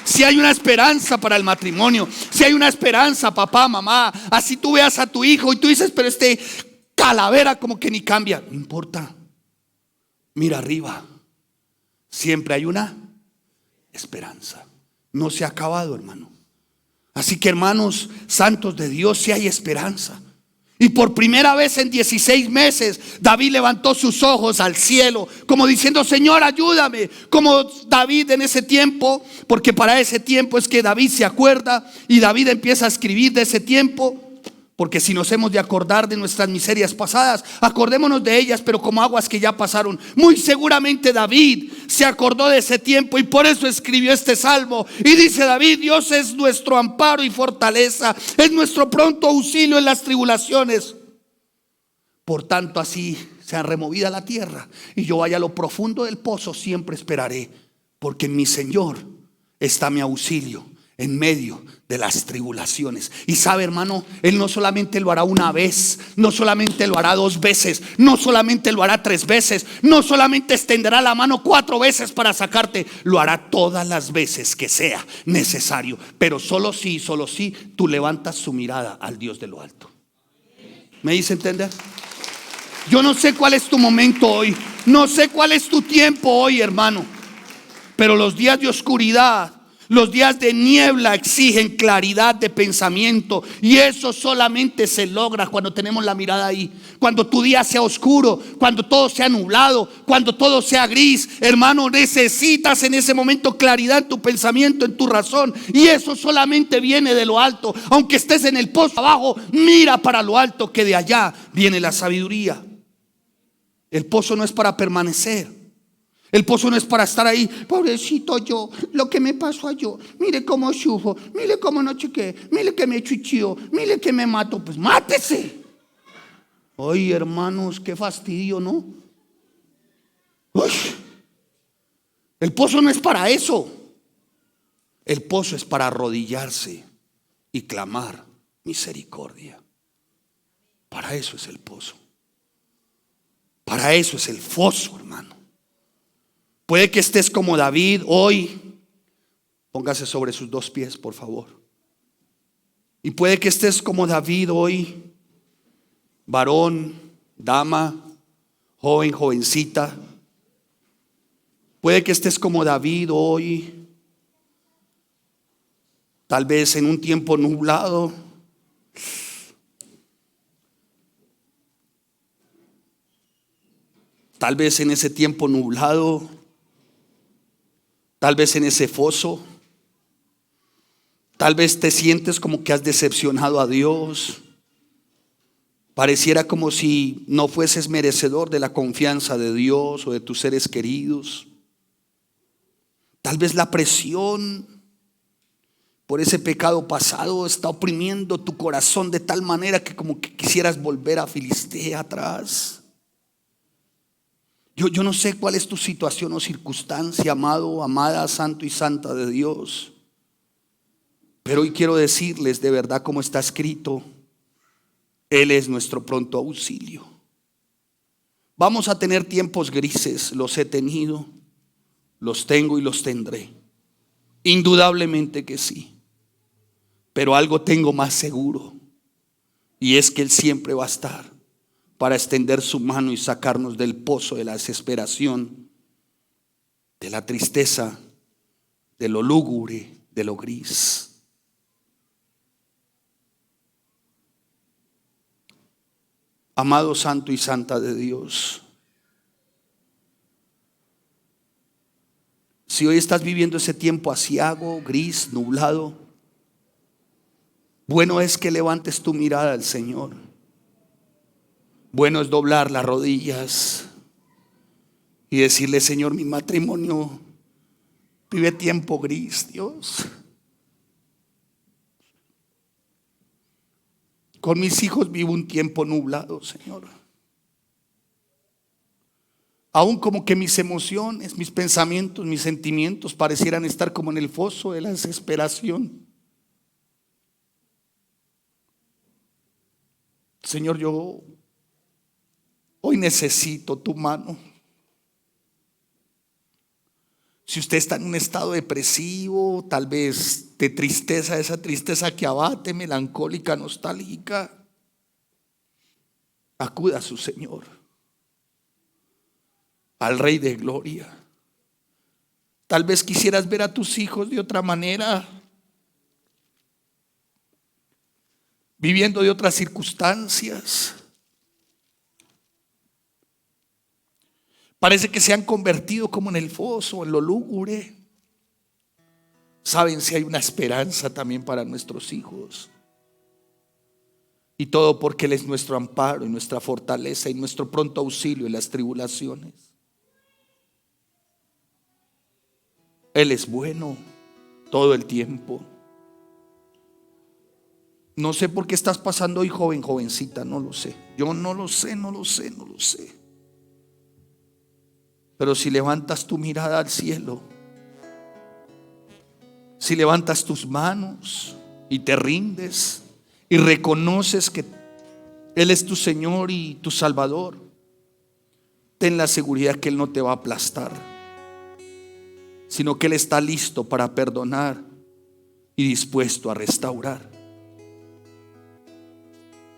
Si hay una esperanza para el matrimonio. Si hay una esperanza, papá, mamá. Así tú veas a tu hijo y tú dices, pero este calavera como que ni cambia. No importa. Mira arriba. Siempre hay una esperanza. No se ha acabado, hermano. Así que, hermanos santos de Dios, si hay esperanza. Y por primera vez en 16 meses David levantó sus ojos al cielo, como diciendo, Señor, ayúdame. Como David en ese tiempo, porque para ese tiempo es que David se acuerda y David empieza a escribir de ese tiempo. Porque si nos hemos de acordar de nuestras miserias pasadas, acordémonos de ellas, pero como aguas que ya pasaron. Muy seguramente David se acordó de ese tiempo y por eso escribió este salmo. Y dice David: Dios es nuestro amparo y fortaleza, es nuestro pronto auxilio en las tribulaciones. Por tanto, así sea removida la tierra y yo vaya a lo profundo del pozo, siempre esperaré, porque en mi Señor está mi auxilio en medio de las tribulaciones. Y sabe, hermano, Él no solamente lo hará una vez, no solamente lo hará 2 veces, no solamente lo hará 3 veces, no solamente extenderá la mano 4 veces para sacarte, lo hará todas las veces que sea necesario. Pero solo si tú levantas su mirada al Dios de lo alto. ¿Me hice entender? Yo no sé cuál es tu momento hoy, no sé cuál es tu tiempo hoy, hermano, pero los días de oscuridad, los días de niebla exigen claridad de pensamiento, y eso solamente se logra cuando tenemos la mirada ahí. Cuando tu día sea oscuro, cuando todo sea nublado, cuando todo sea gris, hermano, necesitas en ese momento claridad en tu pensamiento, en tu razón, y eso solamente viene de lo alto. Aunque estés en el pozo abajo, mira para lo alto, que de allá viene la sabiduría. El pozo no es para permanecer. El pozo no es para estar ahí, pobrecito yo, lo que me pasó a yo, mire cómo sufro, mire cómo no chequé, mire que me chuchío, mire que me mato. Pues mátese. Ay, hermanos, qué fastidio, ¿no? Uy. El pozo no es para eso. El pozo es para arrodillarse y clamar misericordia. Para eso es el pozo. Para eso es el foso, hermano. Puede que estés como David hoy. Póngase sobre sus dos pies, por favor. Y puede que estés como David hoy, varón, dama, joven, jovencita. Puede que estés como David hoy, tal vez en un tiempo nublado. Tal vez en ese tiempo nublado, tal vez en ese foso, tal vez te sientes como que has decepcionado a Dios. Pareciera como si no fueses merecedor de la confianza de Dios o de tus seres queridos. Tal vez la presión por ese pecado pasado está oprimiendo tu corazón de tal manera que como que quisieras volver a Filistea atrás. Yo no sé cuál es tu situación o circunstancia, amado, amada, santo y santa de Dios. Pero hoy quiero decirles de verdad como está escrito: Él es nuestro pronto auxilio. Vamos a tener tiempos grises, los he tenido, los tengo y los tendré. Indudablemente que sí. Pero algo tengo más seguro, y es que Él siempre va a estar para extender su mano y sacarnos del pozo de la desesperación, de la tristeza, de lo lúgubre, de lo gris. Amado santo y santa de Dios, si hoy estás viviendo ese tiempo aciago, gris, nublado, bueno es que levantes tu mirada al Señor. Bueno es doblar las rodillas y decirle: Señor, mi matrimonio vive tiempo gris, Dios. Con mis hijos vivo un tiempo nublado, Señor. Aún como que mis emociones, mis pensamientos, mis sentimientos parecieran estar como en el foso de la desesperación. Señor, yo hoy necesito tu mano. Si usted está en un estado depresivo, tal vez de tristeza, esa tristeza que abate, melancólica, nostálgica, acuda a su Señor, al Rey de Gloria. Tal vez quisieras ver a tus hijos de otra manera, viviendo de otras circunstancias. Parece que se han convertido como en el foso, en lo lúgubre. Saben, si hay una esperanza también para nuestros hijos. Y todo porque Él es nuestro amparo y nuestra fortaleza y nuestro pronto auxilio en las tribulaciones. Él es bueno todo el tiempo. No sé por qué estás pasando hoy, joven, jovencita, no lo sé. Yo no lo sé. Pero si levantas tu mirada al cielo, si levantas tus manos y te rindes y reconoces que Él es tu Señor y tu Salvador, ten la seguridad que Él no te va a aplastar, sino que Él está listo para perdonar y dispuesto a restaurar.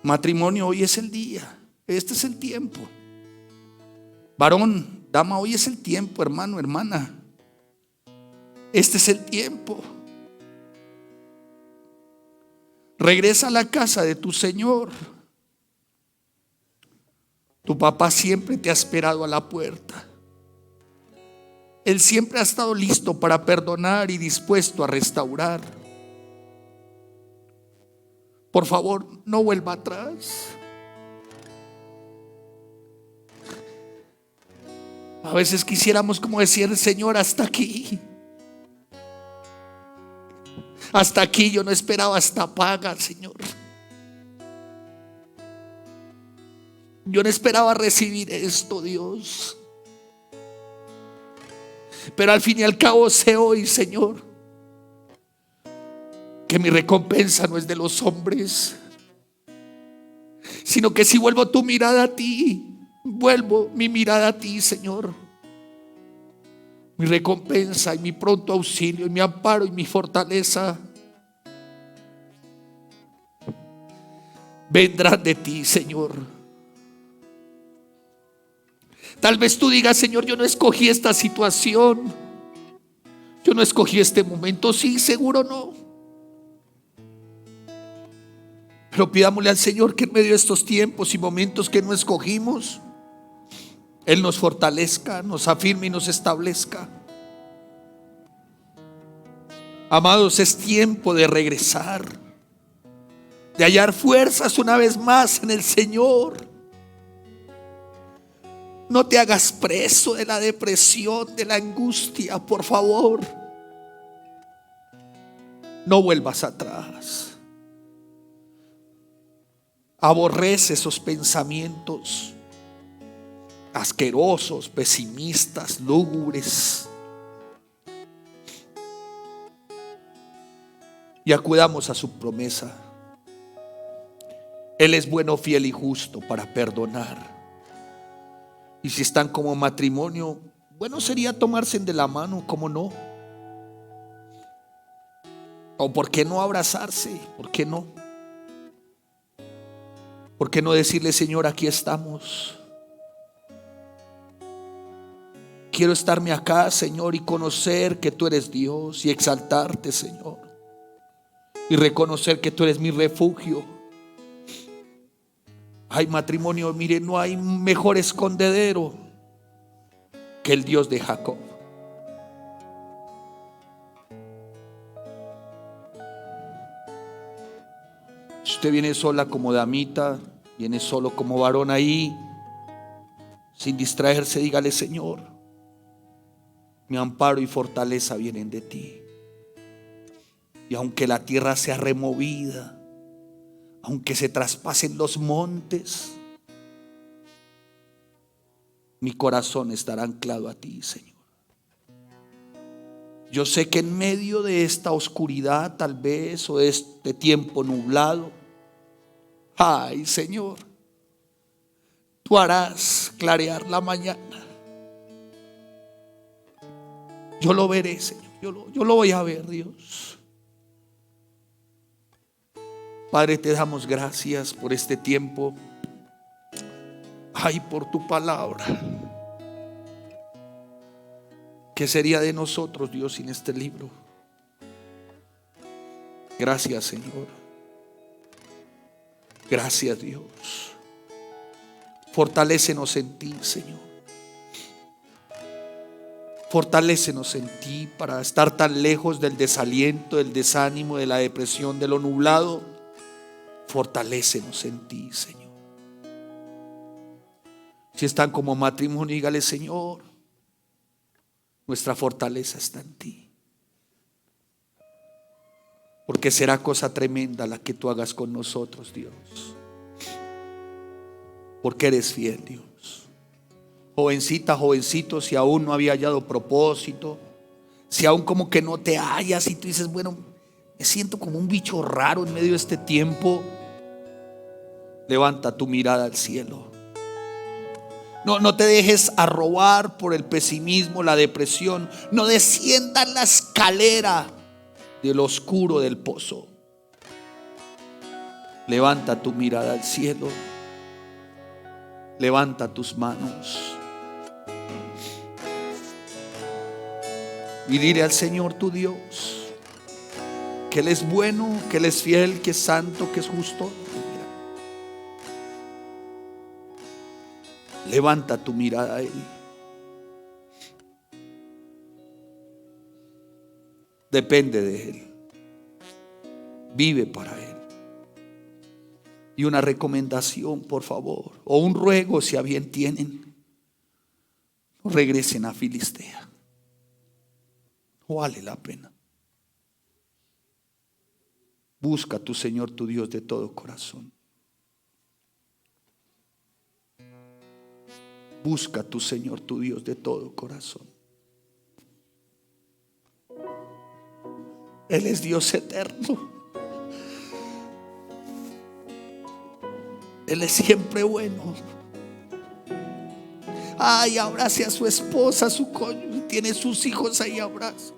Matrimonio, hoy es el día, este es el tiempo. Varón, dama, hoy es el tiempo, hermano, hermana. Este es el tiempo. Regresa a la casa de tu Señor. Tu papá siempre te ha esperado a la puerta. Él siempre ha estado listo para perdonar y dispuesto a restaurar. Por favor, no vuelva atrás. A veces quisiéramos como decir: Señor, hasta aquí. Hasta aquí, yo no esperaba esta paga, Señor. Yo no esperaba recibir esto, Dios. Pero al fin y al cabo sé hoy, Señor, que mi recompensa no es de los hombres, sino que si vuelvo tu mirada a ti, vuelvo mi mirada a ti, Señor. Mi recompensa y mi pronto auxilio, y mi amparo y mi fortaleza vendrán de ti, Señor. Tal vez tú digas: Señor, yo no escogí esta situación, yo no escogí este momento. Sí, seguro no. Pero pidámosle al Señor que en medio de estos tiempos y momentos que no escogimos, Él nos fortalezca, nos afirme y nos establezca. Amados, es tiempo de regresar, de hallar fuerzas una vez más en el Señor. No te hagas preso de la depresión, de la angustia, por favor. No vuelvas atrás. Aborrece esos pensamientos asquerosos, pesimistas, lúgubres, y acudamos a su promesa. Él es bueno, fiel y justo para perdonar. Y si están como matrimonio, bueno sería tomarse de la mano, ¿cómo no? O ¿por qué no abrazarse? ¿Por qué no? ¿Por qué no decirle: Señor, aquí estamos? Quiero estarme acá, Señor, y conocer que tú eres Dios, y exaltarte, Señor, y reconocer que tú eres mi refugio. Ay, matrimonio, mire, no hay mejor escondedero que el Dios de Jacob. Si usted viene sola como damita, viene solo como varón ahí, sin distraerse, dígale: Señor, mi amparo y fortaleza vienen de ti. Y aunque la tierra sea removida, aunque se traspasen los montes, mi corazón estará anclado a ti, Señor. Yo sé que en medio de esta oscuridad, tal vez, o de este tiempo nublado, ay, Señor, tú harás clarear la mañana. Yo lo veré, Señor, yo lo voy a ver, Dios. Padre, te damos gracias por este tiempo. Ay, por tu palabra. ¿Qué sería de nosotros, Dios, sin este libro? Gracias, Señor. Gracias, Dios. Fortalécenos en ti, Señor. Fortalécenos en ti para estar tan lejos del desaliento, del desánimo, de la depresión, de lo nublado. Fortalécenos en ti, Señor. Si están como matrimonio, dígale: Señor, nuestra fortaleza está en ti. Porque será cosa tremenda la que tú hagas con nosotros, Dios. Porque eres fiel, Dios. Jovencita, jovencito, si aún no había hallado propósito, si aún como que no te hallas y tú dices: bueno, me siento como un bicho raro en medio de este tiempo, levanta tu mirada al cielo. No te dejes arrobar por el pesimismo, la depresión. No desciendas la escalera del oscuro del pozo. Levanta tu mirada al cielo. Levanta tus manos y dile al Señor tu Dios que Él es bueno, que Él es fiel, que es santo, que es justo. Levanta tu mirada a Él. Depende de Él. Vive para Él. Y una recomendación, por favor, o un ruego, si a bien tienen: no regresen a Filistea. No vale la pena. Busca a tu Señor, tu Dios, de todo corazón. Busca a tu Señor, tu Dios, de todo corazón. Él es Dios eterno. Él es siempre bueno. Ay, abrace a su esposa, a su cónyuge, tiene sus hijos ahí, abraza.